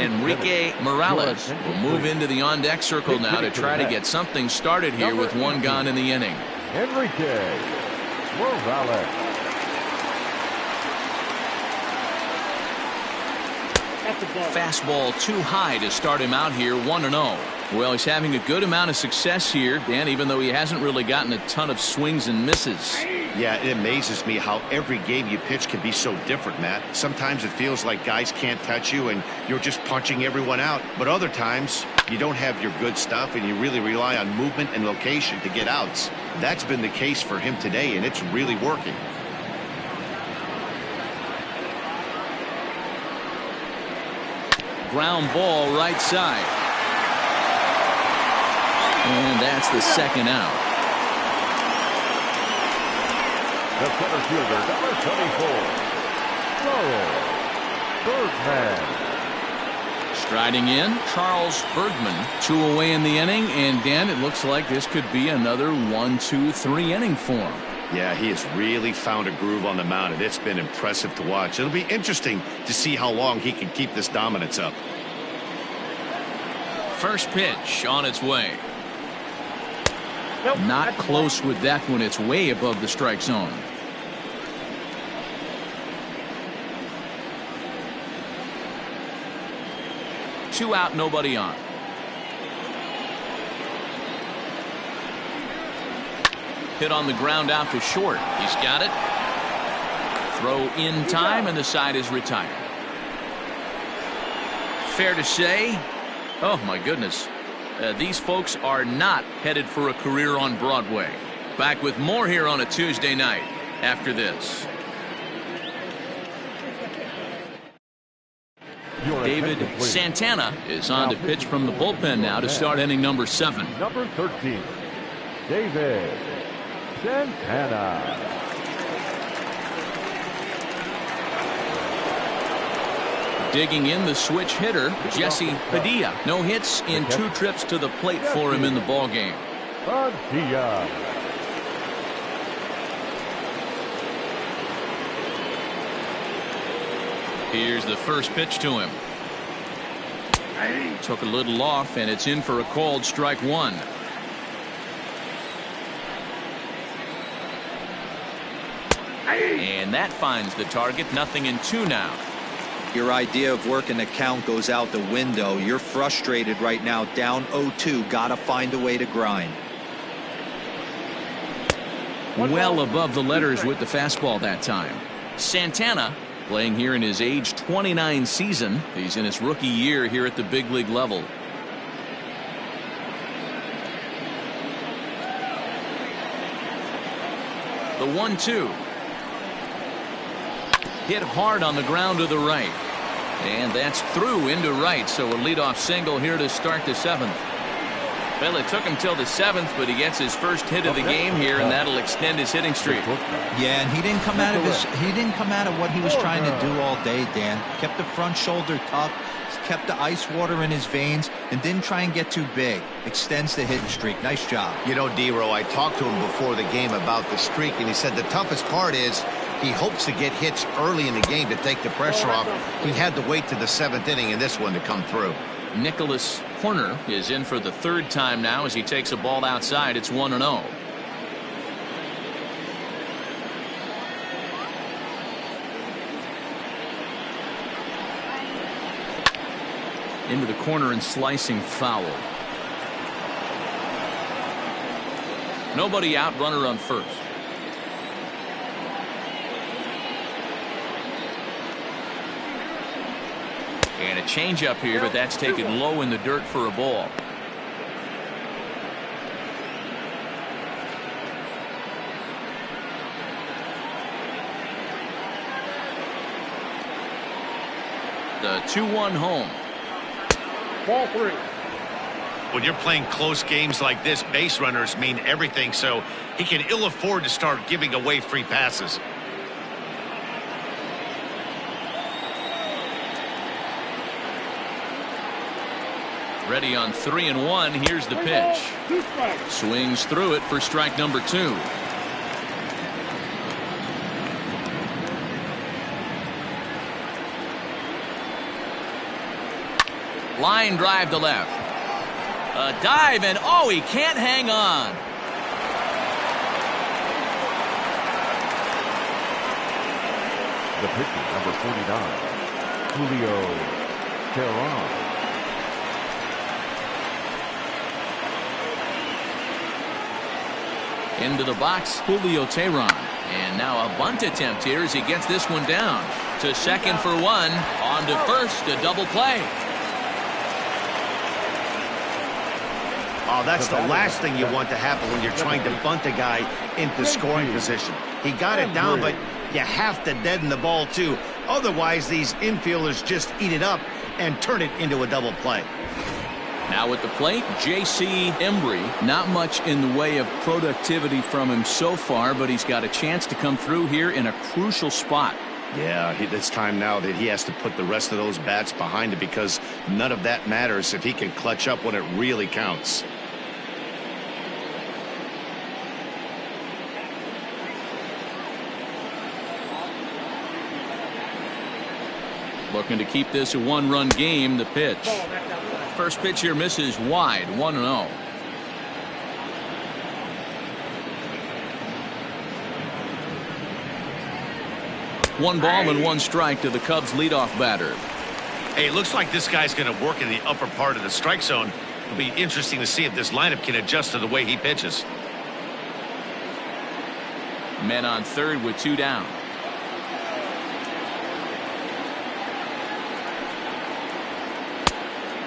Enrique Morales will move into the on-deck circle now to try to get something started here with 1 gone in the inning. Enrique Morales. Fastball too high to start him out here, 1-0. Well, he's having a good amount of success here, Dan, even though he hasn't really gotten a ton of swings and misses. Yeah, it amazes me how every game you pitch can be so different, Matt. Sometimes it feels like guys can't touch you and you're just punching everyone out. But other times, you don't have your good stuff and you really rely on movement and location to get outs. That's been the case for him today, and it's really working. Ground ball right side. And that's the second out. The center fielder, number 24, Charles Bergman. Striding in, Charles Bergman. 2 away in the inning, and Dan, it looks like this could be another 1-2-3 inning for him. Yeah, he has really found a groove on the mound, and it's been impressive to watch. It'll be interesting to see how long he can keep this dominance up. First pitch on its way. Nope, Not close with that one. It's way above the strike zone. Two out, nobody on. Hit on the ground out to short. He's got it. Throw in time, and the side is retired. Fair to say, oh my goodness, these folks are not headed for a career on Broadway. Back with more here on a Tuesday night after this. David Santana is on to pitch from the bullpen now to start inning number 7. Number 13, David Santana. Digging in the switch hitter, Jesse Padilla. No hits in 2 trips to the plate for him in the ballgame. Padilla. Here's the first pitch to him. Took a little off, and it's in for a called strike 1. And that finds the target. 0-2 now. Your idea of working the count goes out the window. You're frustrated right now, down 0-2. Gotta find a way to grind. Well above the letters with the fastball that time. Santana playing here in his age 29 season. He's in his rookie year here at the big league level. The 1-2. Hit hard on the ground to the right. And that's through into right, so a leadoff single here to start the 7th. Well, it took him till the 7th, but he gets his first hit of the game here, and that'll extend his hitting streak. Yeah, and he didn't come out of what he was trying to do all day, Dan. Kept the front shoulder tucked, kept the ice water in his veins, and didn't try and get too big. Extends the hitting streak. Nice job. You know, D-Row, I talked to him before the game about the streak, and he said the toughest part is he hopes to get hits early in the game to take the pressure off. He had to wait to the 7th inning in this one to come through. Nicholas Horner is in for the 3rd time now as he takes a ball outside. It's 1-0. Into the corner and slicing foul. Nobody out, runner on first. And a changeup here, but that's taken low in the dirt for a ball. The 2-1 home. Ball 3. When you're playing close games like this, base runners mean everything, so he can ill afford to start giving away free passes. Ready on 3-1. Here's the pitch. 2 strikes. Swings through it for strike number 2. Line drive to left. A dive, and oh, he can't hang on. The pitcher, number 49, Julio Teheran. Into the box, Julio Teheran. And now a bunt attempt here as he gets this one down. To second for 1. On to first, a double play. Oh, that's the last thing you want to happen when you're trying to bunt a guy into scoring position. He got it down, but you have to deaden the ball too. Otherwise, these infielders just eat it up and turn it into a double play. Now at the plate, J.C. Embry. Not much in the way of productivity from him so far, but he's got a chance to come through here in a crucial spot. Yeah, it's time now that he has to put the rest of those bats behind it, because none of that matters if he can clutch up when it really counts. Looking to keep this a 1-run game. The pitch. First pitch here misses wide. 1-0. One ball and 1 strike to the Cubs leadoff batter. Hey, it looks like this guy's going to work in the upper part of the strike zone. It'll be interesting to see if this lineup can adjust to the way he pitches. Men on third with 2 down.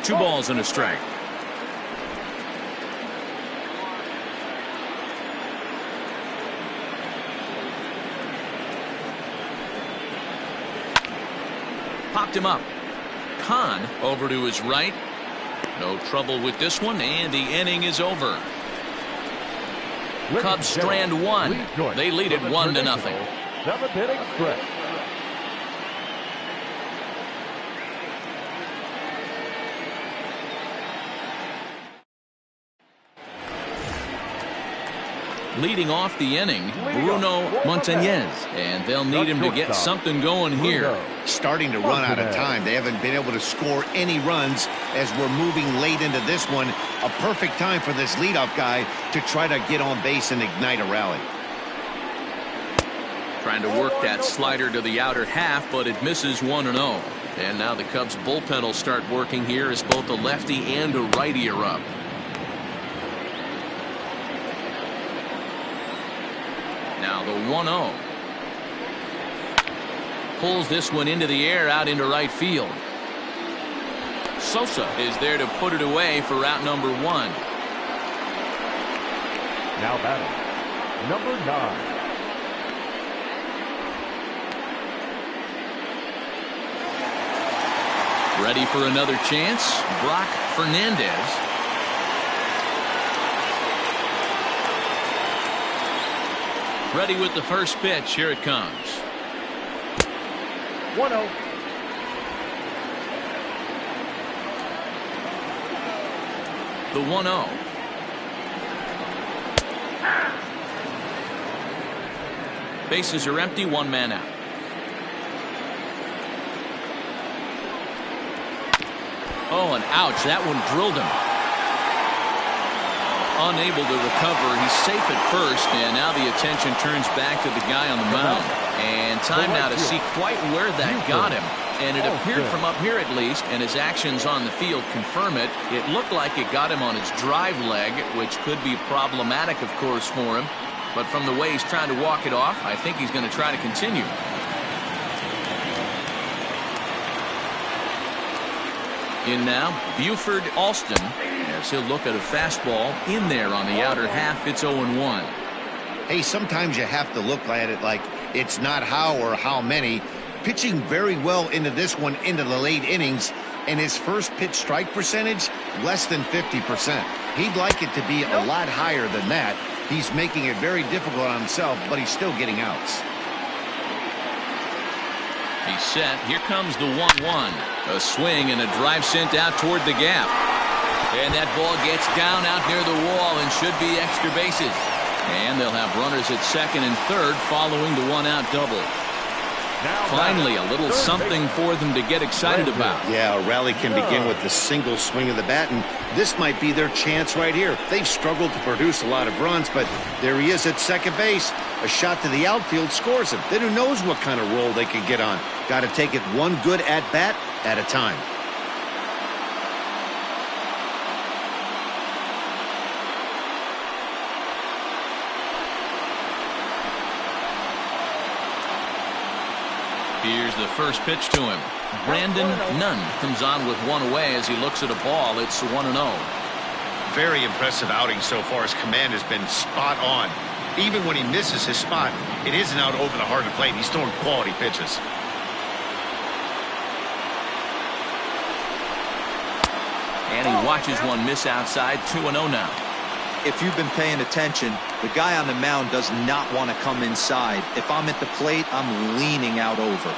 Two balls and a strike. Popped him up. Kahn over to his right. No trouble with this one, and the inning is over. Cubs strand 1. They lead it 1-0. 7th inning stretch. Leading off the inning, Bruno Montañez, and they'll need him to get something going here. Starting to run out of time. They haven't been able to score any runs as we're moving late into this one. A perfect time for this leadoff guy to try to get on base and ignite a rally. Trying to work that slider to the outer half, but it misses 1-0. And now the Cubs bullpen will start working here as both a lefty and a righty are up. Now the 1-0. Pulls this one into the air out into right field. Sosa is there to put it away for route number 1. Now batting, number 9. Ready for another chance, Brock Fernandez. Ready with the first pitch. Here it comes. 1-0. The 1-0. Bases are empty, 1 man out. Oh, and ouch, that one drilled him. Unable to recover. He's safe at first, and now the attention turns back to the guy on the mound. And time now to see quite where that got him. And it appeared from up here at least, and his actions on the field confirm it. It looked like it got him on his drive leg, which could be problematic, of course, for him. But from the way he's trying to walk it off, I think he's going to try to continue. In now, Buford Alston, as he'll look at a fastball in there on the outer half. It's 0-1. Hey, sometimes you have to look at it like it's not how or how many, pitching very well into this one, into the late innings, and his first pitch strike percentage, less than 50%. He'd like it to be a lot higher than that. He's making it very difficult on himself, but he's still getting outs. He's set. Here comes the 1-1. A swing and a drive sent out toward the gap. And that ball gets down out near the wall and should be extra bases. And they'll have runners at second and third following the one-out double. Finally, a little something for them to get excited about. Yeah, a rally can begin with the single swing of the bat, and this might be their chance right here. They've struggled to produce a lot of runs, but there he is at second base. A shot to the outfield scores him. Then who knows what kind of roll they could get on. Got to take it one good at-bat at a time. Here's the first pitch to him. Brandon Nunn comes on with one away as he looks at a ball. It's 1-0. Very impressive outing so far. His command has been spot on. Even when he misses his spot, it isn't out over the heart of the plate. He's throwing quality pitches. And he watches one miss outside. 2-0 now. If you've been paying attention, the guy on the mound does not want to come inside. If I'm at the plate, I'm leaning out over.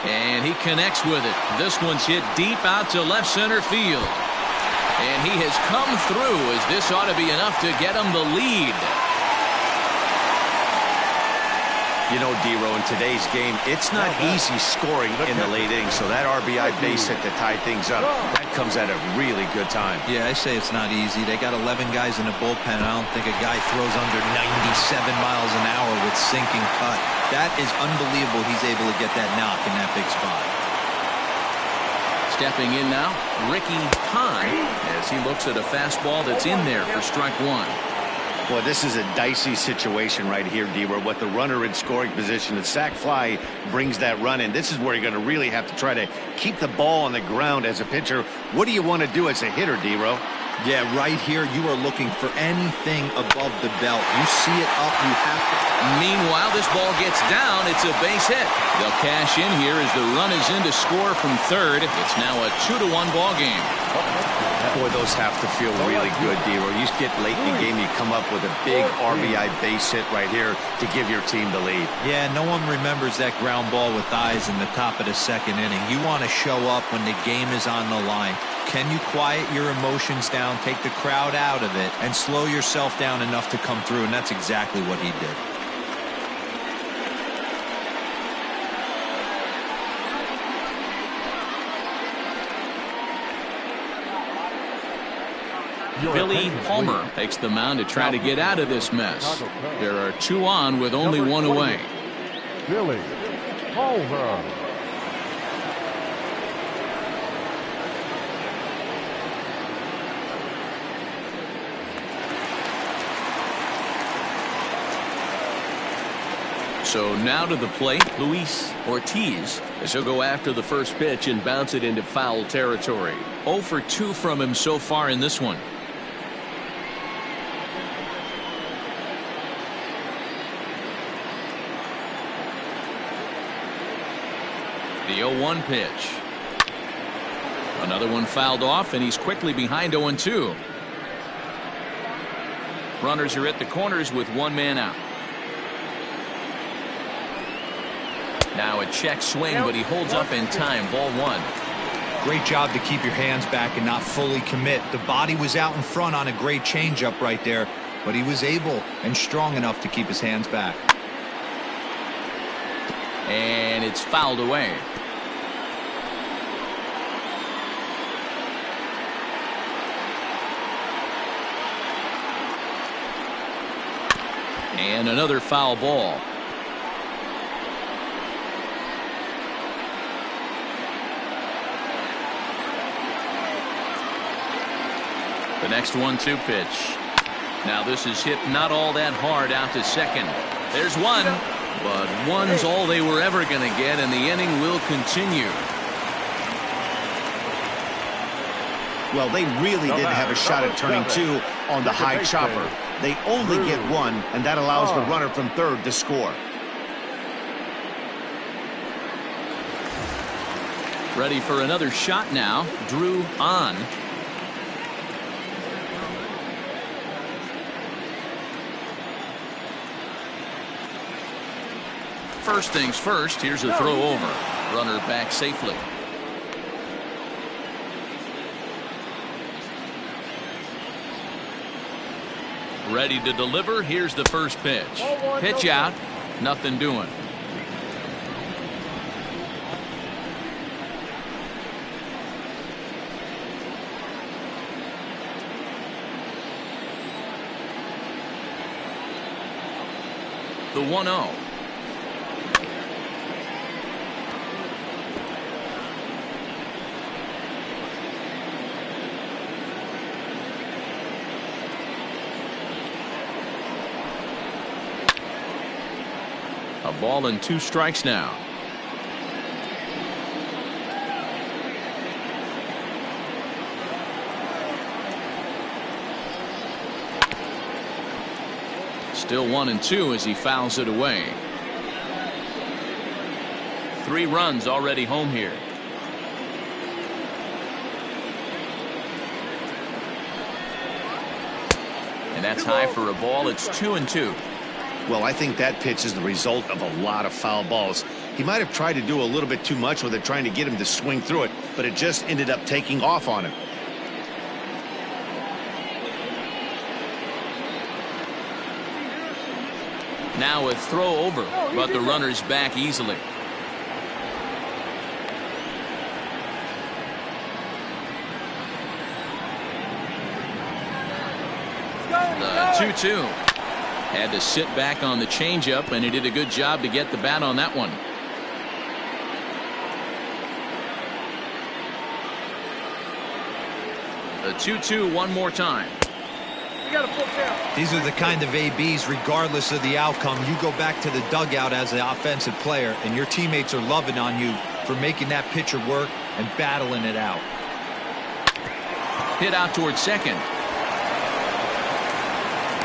And he connects with it. This one's hit deep out to left center field. And he has come through, as this ought to be enough to get him the lead. You know, D-Row, in today's game, it's not easy scoring in the late innings, so that RBI base hit to tie things up, that comes at a really good time. Yeah, I say it's not easy. They got 11 guys in the bullpen, and I don't think a guy throws under 97 miles an hour with sinking cut. That is unbelievable he's able to get that knock in that big spot. Stepping in now, Ricky Hahn, as he looks at a fastball that's in there for strike one. Well, this is a dicey situation right here, D-Row. With the runner in scoring position, the sac fly brings that run in. This is where you're going to really have to try to keep the ball on the ground as a pitcher. What do you want to do as a hitter, D-Row? Yeah, right here, you are looking for anything above the belt. You see it up, you have to. Meanwhile, this ball gets down. It's a base hit. They'll cash in here as the run is in to score from third. It's now a 2-1 ball game. Boy, those have to feel really good, D-Row. You get late in the game, you come up with a big RBI base hit right here to give your team the lead. Yeah, no one remembers that ground ball with eyes in the top of the second inning. You want to show up when the game is on the line. Can you quiet your emotions down, take the crowd out of it, and slow yourself down enough to come through? And that's exactly what he did. Billy Palmer takes the mound to try to get out of this mess. There are two on with only one away. Billy Palmer. So now to the plate, Luis Ortiz, as he'll go after the first pitch and bounce it into foul territory. 0 for 2 from him so far in this one. The 0-1 pitch. Another one fouled off, and he's quickly behind 0-2. Runners are at the corners with one man out. Now a check swing, but he holds up in time. Ball one. Great job to keep your hands back and not fully commit. The body was out in front on a great changeup right there, but he was able and strong enough to keep his hands back. And it's fouled away. And another foul ball. The next 1-2 pitch. Now this is hit not all that hard out to second. There's one, but one's all they were ever going to get, and the inning will continue. Well, they really didn't have a shot at turning two on the high chopper. They only get one, and that allows the runner from third to score. Ready for another shot now. Drew on. First things first, here's a throw over. Runner back safely. Ready to deliver. Here's the first pitch. Pitch out. Nothing doing. The 1-0. A ball and 2 strikes now. Still 1-2 as he fouls it away. 3 runs already home here. And that's high for a ball. It's 2-2. Well, I think that pitch is the result of a lot of foul balls. He might have tried to do a little bit too much with it, trying to get him to swing through it, but it just ended up taking off on him. Now a throw over, but the runner's back easily. The 2-2. Had to sit back on the changeup, and he did a good job to get the bat on that one. The 2-2 one more time. These are the kind of ABs, regardless of the outcome, you go back to the dugout as the offensive player, and your teammates are loving on you for making that pitcher work and battling it out. Hit out towards second.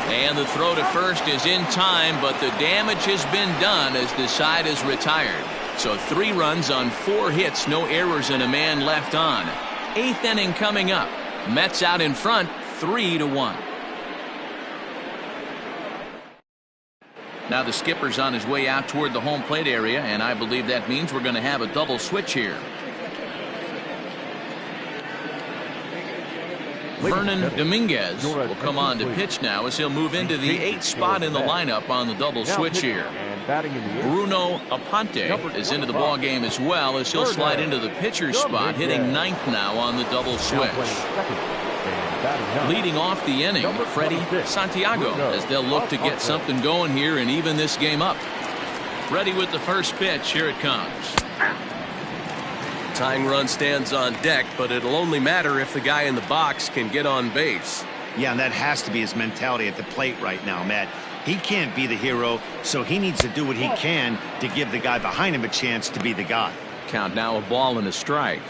And the throw to first is in time, but the damage has been done as the side is retired. So 3 runs on 4 hits, no errors, and a man left on. 8th inning coming up. Mets out in front, 3-1. Now the skipper's on his way out toward the home plate area, and I believe that means we're going to have a double switch here. Vernon Dominguez will come on to pitch now as he'll move into the 8th spot in the lineup on the double switch here. Bruno Aponte is into the ball game as well as he'll slide into the pitcher's spot, hitting 9th now on the double switch. Leading off the inning, Freddie Santiago, as they'll look to get something going here and even this game up. Ready with the first pitch. Here it comes. Tying run stands on deck, but it'll only matter if the guy in the box can get on base. Yeah, and that has to be his mentality at the plate right now, Matt. He can't be the hero, so he needs to do what he can to give the guy behind him a chance to be the guy. Count now, a ball and a strike.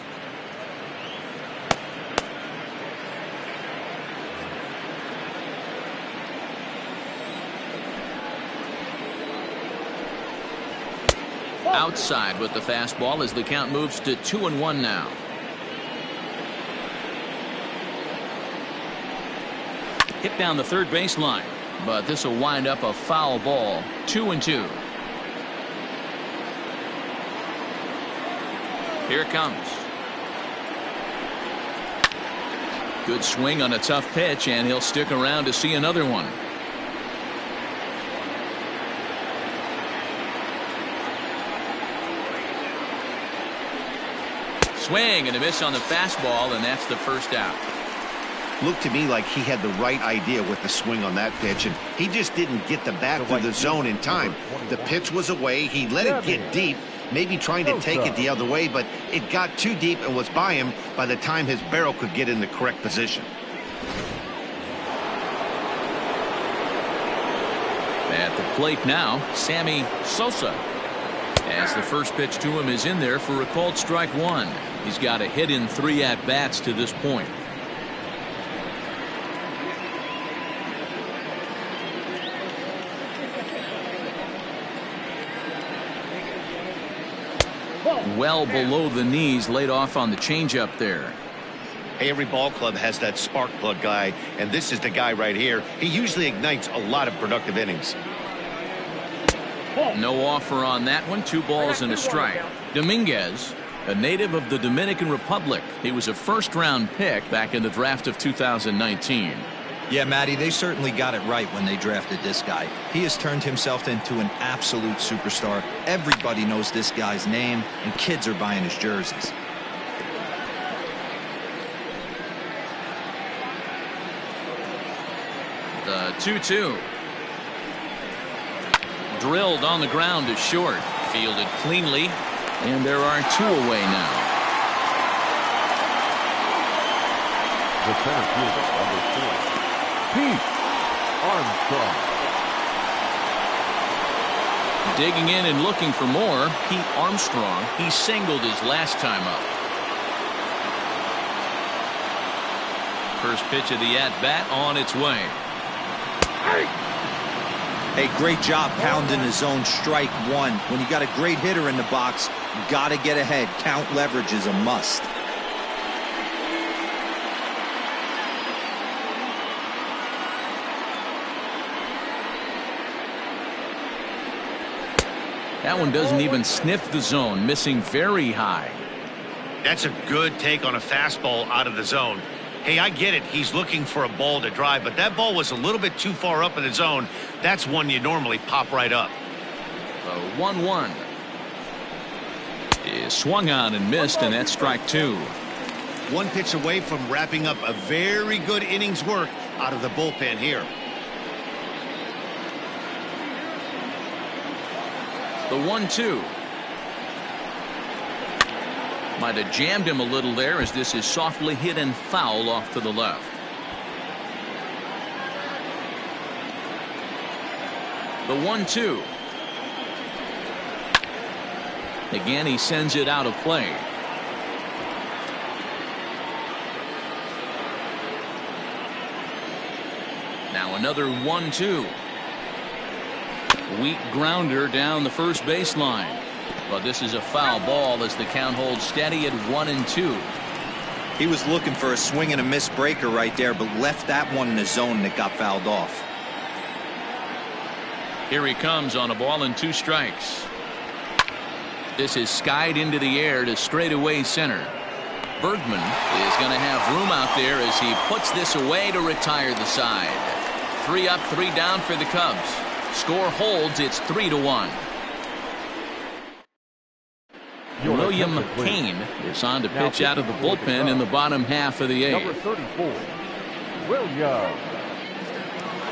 Outside with the fastball as the count moves to 2-1 now. Hit down the third baseline, but this will wind up a foul ball. 2-2. Here it comes. Good swing on a tough pitch, and he'll stick around to see another one. Swing and a miss on the fastball, and that's the first out. Looked to me like he had the right idea with the swing on that pitch, and he just didn't get the bat through the zone in time. The pitch was away. He let it get deep, maybe trying to take it the other way, but it got too deep and was by him by the time his barrel could get in the correct position. At the plate now, Sammy Sosa. As the first pitch to him is in there for a called strike 1. He's got a hit in 3 at-bats to this point. Well below the knees, laid off on the changeup there. Hey, every ball club has that spark plug guy, and this is the guy right here. He usually ignites a lot of productive innings. No offer on that one. 2 balls and a strike. Dominguez, a native of the Dominican Republic. He was a first-round pick back in the draft of 2019. Yeah, Matty, they certainly got it right when they drafted this guy. He has turned himself into an absolute superstar. Everybody knows this guy's name, and kids are buying his jerseys. The 2-2. Drilled on the ground to short. Fielded cleanly, and there are 2 away now. The center fielder, number 4, Pete Armstrong. Digging in and looking for more, Pete Armstrong. He singled his last time up. First pitch of the at-bat on its way. Hey, great job pounding the zone. Strike 1. When you got a great hitter in the box, you got to get ahead. Count leverage is a must. That one doesn't even sniff the zone, missing very high. That's a good take on a fastball out of the zone. Hey, I get it. He's looking for a ball to drive, but that ball was a little bit too far up in the zone. That's one you normally pop right up. The 1-1 is swung on and missed, and that's strike 2. 1 pitch away from wrapping up a very good innings work out of the bullpen here. The 1-2. Might have jammed him a little there, as this is softly hit and foul off to the left. The 1-2. Again, he sends it out of play. Now another 1-2. Weak grounder down the first baseline. But this is a foul ball as the count holds steady at 1-2. He was looking for a swing and a miss breaker right there, but left that one in the zone that got fouled off. Here he comes on a ball and 2 strikes. This is skied into the air to straightaway center. Bergman is going to have room out there as he puts this away to retire the side. 3 up, 3 down for the Cubs. Score holds. It's 3-1. William Kane is on to pitch out of the bullpen in the bottom half of the 8th. Number 34, William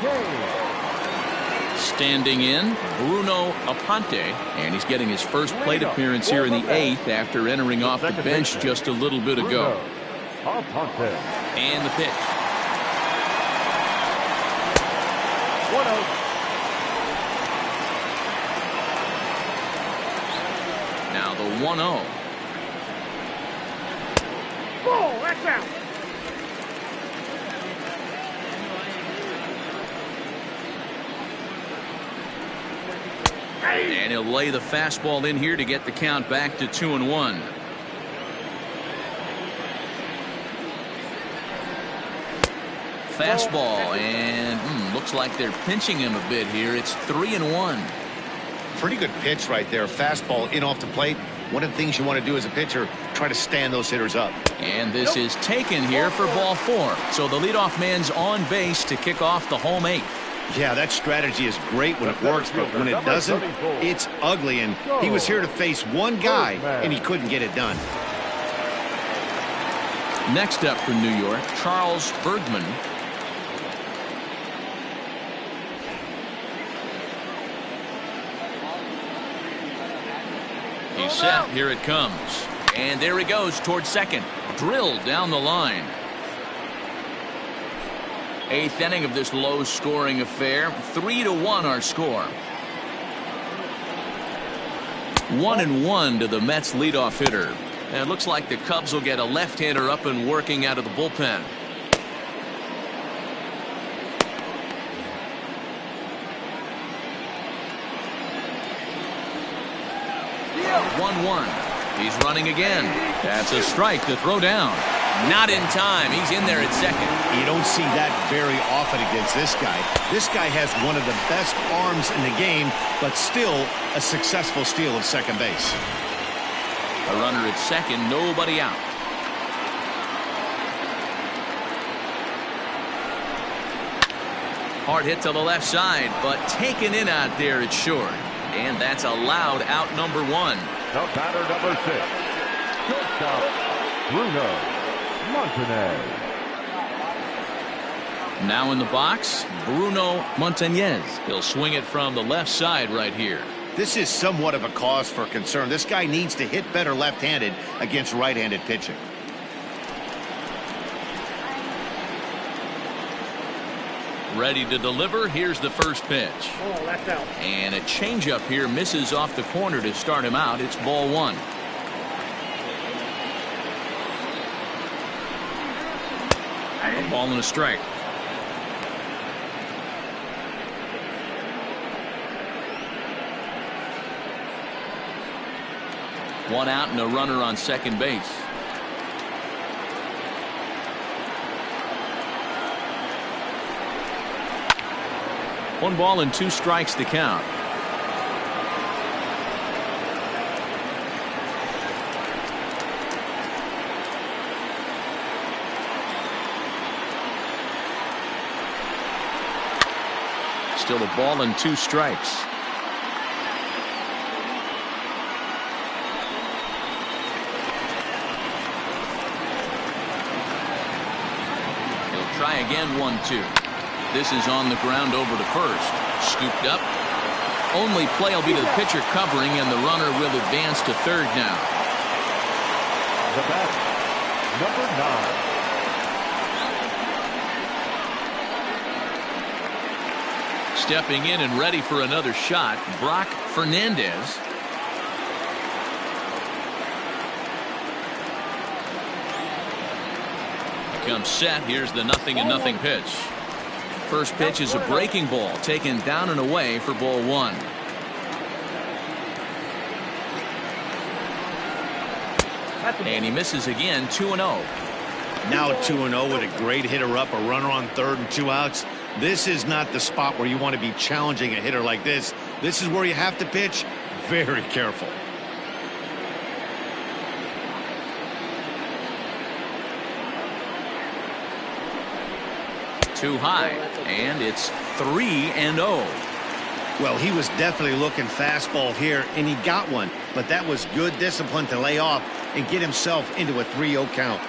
Kane. Standing in, Bruno Aponte, and he's getting his first plate appearance here in the 8th after entering off the bench just a little bit ago. And the pitch. 1-0. Now the 1-0. Ball, that's out. And he'll lay the fastball in here to get the count back to 2-1. Fastball, and looks like they're pinching him a bit here. It's 3-1. Pretty good pitch right there. Fastball in off the plate. One of the things you want to do as a pitcher, try to stand those hitters up. And this is taken here for ball 4. So the leadoff man's on base to kick off the home 8th. Yeah, that strategy is great when it works, but when it doesn't, it's ugly. And he was here to face one guy, and he couldn't get it done. Next up from New York, Charles Bergman. He's set. Here it comes. And there he goes towards second. Drilled down the line. 8th inning of this low-scoring affair. 3-1 our score. 1-1 to the Mets leadoff hitter. And it looks like the Cubs will get a left-hander up and working out of the bullpen. Yeah. 1-1. He's running again. That's a strike to throw down. Not in time. He's in there at second. You don't see that very often against this guy. This guy has one of the best arms in the game, but still a successful steal of second base. A runner at second, nobody out. Hard hit to the left side, but taken in out there, it's short. And that's allowed out number one. The batter number 6. Shortstop, Bruno Montanez. Now in the box, Bruno Montanez. He'll swing it from the left side right here. This is somewhat of a cause for concern. This guy needs to hit better left-handed against right-handed pitching. Ready to deliver. Here's the first pitch. Oh, that's out. And a changeup here misses off the corner to start him out. It's ball one. A ball and a strike. One out and a runner on second base. One ball and two strikes to count. Still a ball and two strikes. He'll try again, 1-2. This is on the ground over to first. Scooped up. Only play will be to the pitcher covering, and the runner will advance to third now. The batter, number 9. Stepping in and ready for another shot, Brock Fernandez. Comes set. Here's the 0-0 pitch. First pitch is a breaking ball taken down and away for ball one. And he misses again. 2-0. Now 2-0 with a great hitter up, a runner on third and 2 outs. This is not the spot where you want to be challenging a hitter like this. This is where you have to pitch very careful. Too high, and it's 3-0. Well, he was definitely looking fastball here, and he got one, but that was good discipline to lay off and get himself into a 3-0 count.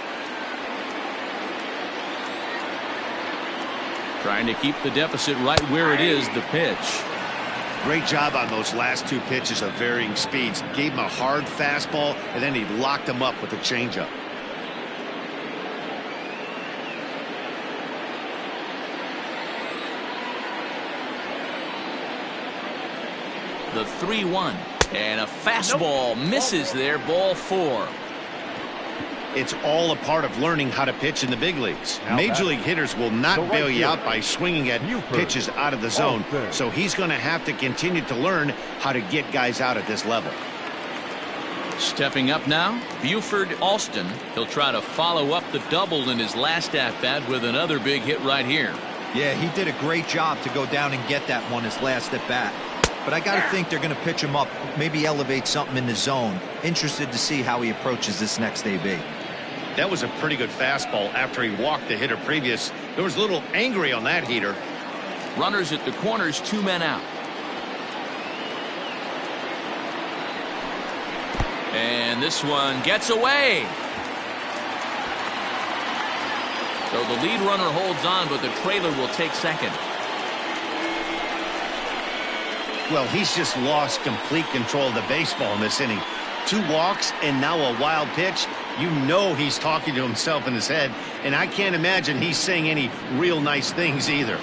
Trying to keep the deficit right where it is. The pitch. Great job on those last two pitches of varying speeds. Gave him a hard fastball, and then he locked him up with a changeup. The 3-1, and a fastball misses there. Ball 4. It's all a part of learning how to pitch in the big leagues. Major league hitters will not bail you out by swinging at pitches out of the zone, so he's going to have to continue to learn how to get guys out at this level. Stepping up now, Buford Alston. He'll try to follow up the double in his last at-bat with another big hit right here. Yeah, he did a great job to go down and get that one his last at-bat. But I got to think they're going to pitch him up, maybe elevate something in the zone. Interested to see how he approaches this next AB. That was a pretty good fastball after he walked the hitter previous. There was a little angry on that heater. Runners at the corners, 2 men out. And this one gets away. So the lead runner holds on, but the trailer will take second. Well, he's just lost complete control of the baseball in this inning. 2 walks and now a wild pitch. You know he's talking to himself in his head, and I can't imagine he's saying any real nice things either.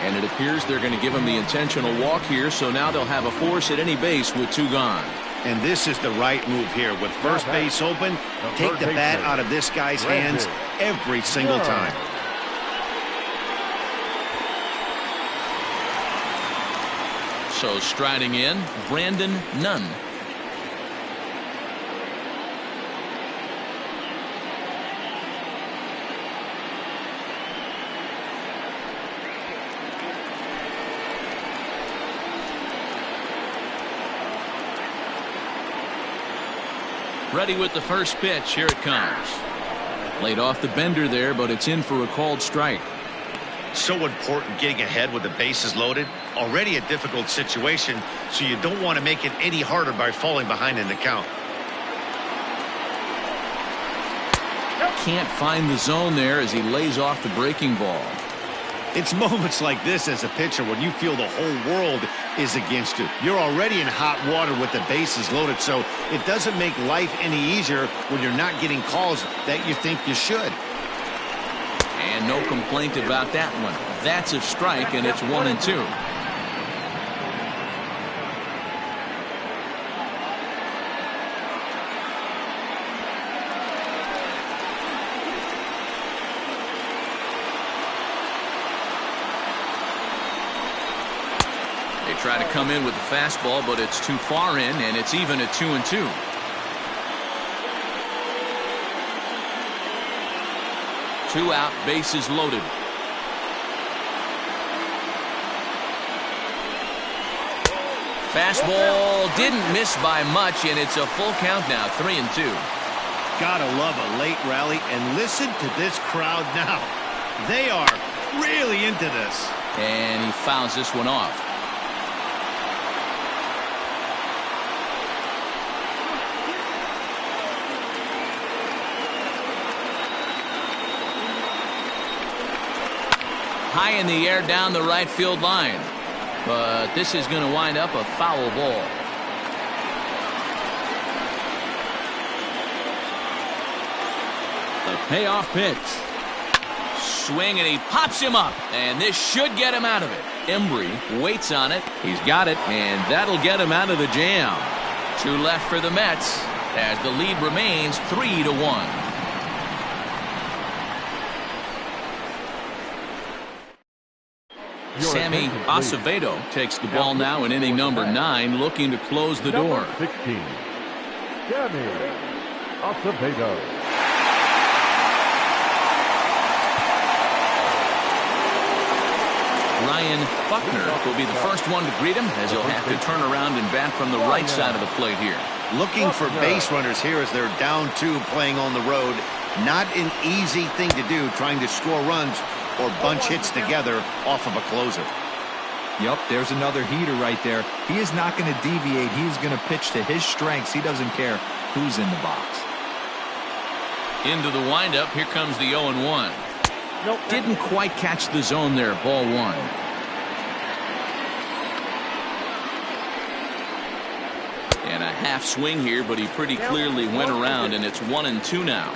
And it appears they're going to give him the intentional walk here, so now they'll have a force at any base with 2 gone. And this is the right move here. With first base open, take the bat out of this guy's hands every single time. So striding in, Brandon Nunn. Ready with the first pitch. Here it comes. Laid off the bender there, but it's in for a called strike. So important getting ahead with the bases loaded. Already a difficult situation, so you don't want to make it any harder by falling behind in the count. Can't find the zone there as he lays off the breaking ball. It's moments like this as a pitcher when you feel the whole world is against you. You're already in hot water with the bases loaded, so it doesn't make life any easier when you're not getting calls that you think you should. And no complaint about that one. That's a strike, and it's 1-2. They try to come in with the fastball, but it's too far in, and it's even at 2-2. Two out, bases loaded. Fastball didn't miss by much, and it's a full count now, 3-2. Gotta love a late rally, and listen to this crowd now. They are really into this. And he fouls this one off. High in the air down the right field line. But this is going to wind up a foul ball. The payoff pitch. Swing, and he pops him up. And this should get him out of it. Embry waits on it. He's got it, and that'll get him out of the jam. Two left for the Mets as the lead remains 3-1. Sammy Acevedo takes the ball now in inning number 9, looking to close the door. 16, Sammy Acevedo. Ryan Buckner will be the first one to greet him as he'll have to turn around and bat from the right side of the plate here. Looking for base runners here as they're down 2 playing on the road. Not an easy thing to do, trying to score runs or bunch hits together off of a closer. Yep, there's another heater right there. He is not going to deviate. He is going to pitch to his strengths. He doesn't care who's in the box. Into the windup. Here comes the 0-1. Didn't quite catch the zone there. Ball 1. And a half swing here, but he pretty clearly went around, and it's 1-2 now.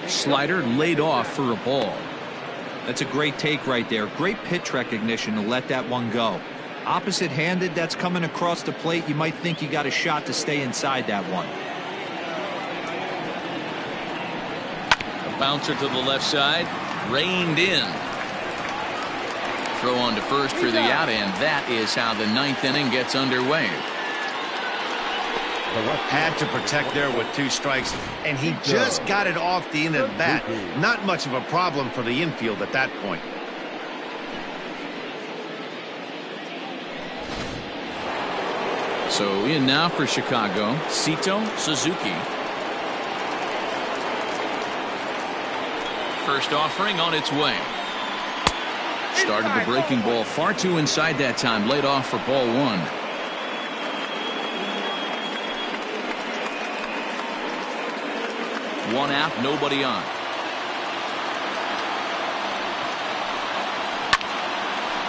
Slider laid off for a ball. That's a great take right there. Great pitch recognition to let that one go. Opposite handed, that's coming across the plate. You might think you got a shot to stay inside that one. A bouncer to the left side, reined in. Throw on to first for the out, and that is how the 9th inning gets underway. Had to protect there with 2 strikes, and he just got it off the end of the bat. Not much of a problem for the infield at that point. So in now for Chicago, Sito Suzuki. First offering on its way. Started the breaking ball far too inside that time. Laid off for ball 1. One out, nobody on.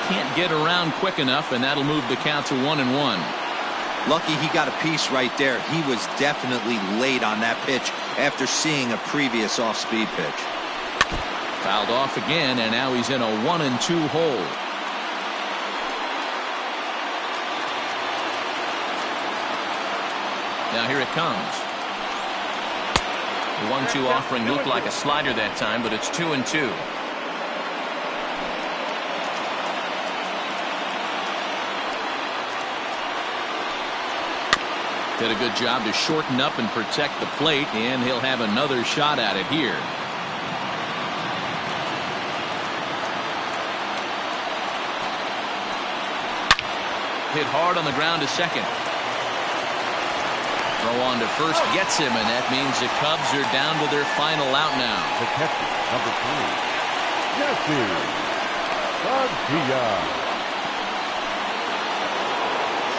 Can't get around quick enough, and that'll move the count to 1-1. Lucky he got a piece right there. He was definitely late on that pitch after seeing a previous off-speed pitch. Fouled off again, and now he's in a 1-2 hole. Now here it comes. The 1-2 offering looked like a slider that time, but it's 2-2. Did a good job to shorten up and protect the plate, and he'll have another shot at it here. Hit hard on the ground to second. Throw on to first gets him, and that means the Cubs are down to their final out now. The catcher, number 3, Jesse Padilla.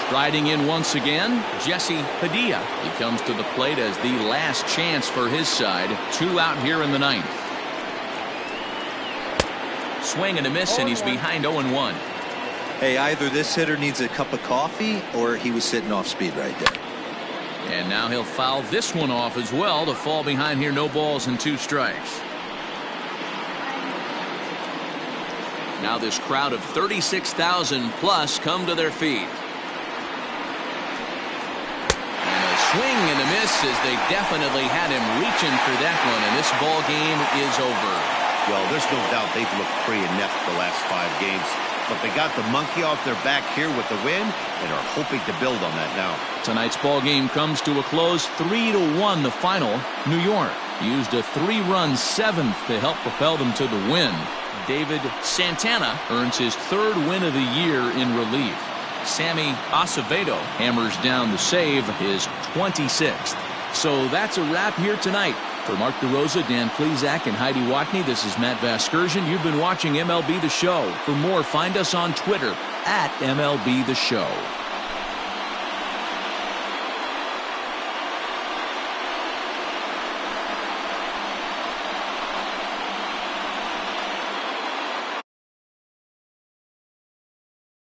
Striding in once again, Jesse Padilla. He comes to the plate as the last chance for his side. 2 out here in the 9th. Swing and a miss, and he's behind 0-1. Hey, either this hitter needs a cup of coffee or he was sitting off speed right there. And now he'll foul this one off as well to fall behind here. No balls and 2 strikes. Now this crowd of 36,000 plus come to their feet. And a swing and a miss as they definitely had him reaching for that one, and this ball game is over. Well, there's no doubt they've looked pretty inept the last 5 games. But they got the monkey off their back here with the win and are hoping to build on that now. Tonight's ball game comes to a close, 3-1 the final. New York used a 3-run 7th to help propel them to the win. David Santana earns his 3rd win of the year in relief. Sammy Acevedo hammers down the save, his 26th. So that's a wrap here tonight. For Mark DeRosa, Dan Plesac, and Heidi Watney, this is Matt Vasgersian. You've been watching MLB The Show. For more, find us on Twitter @MLB The Show.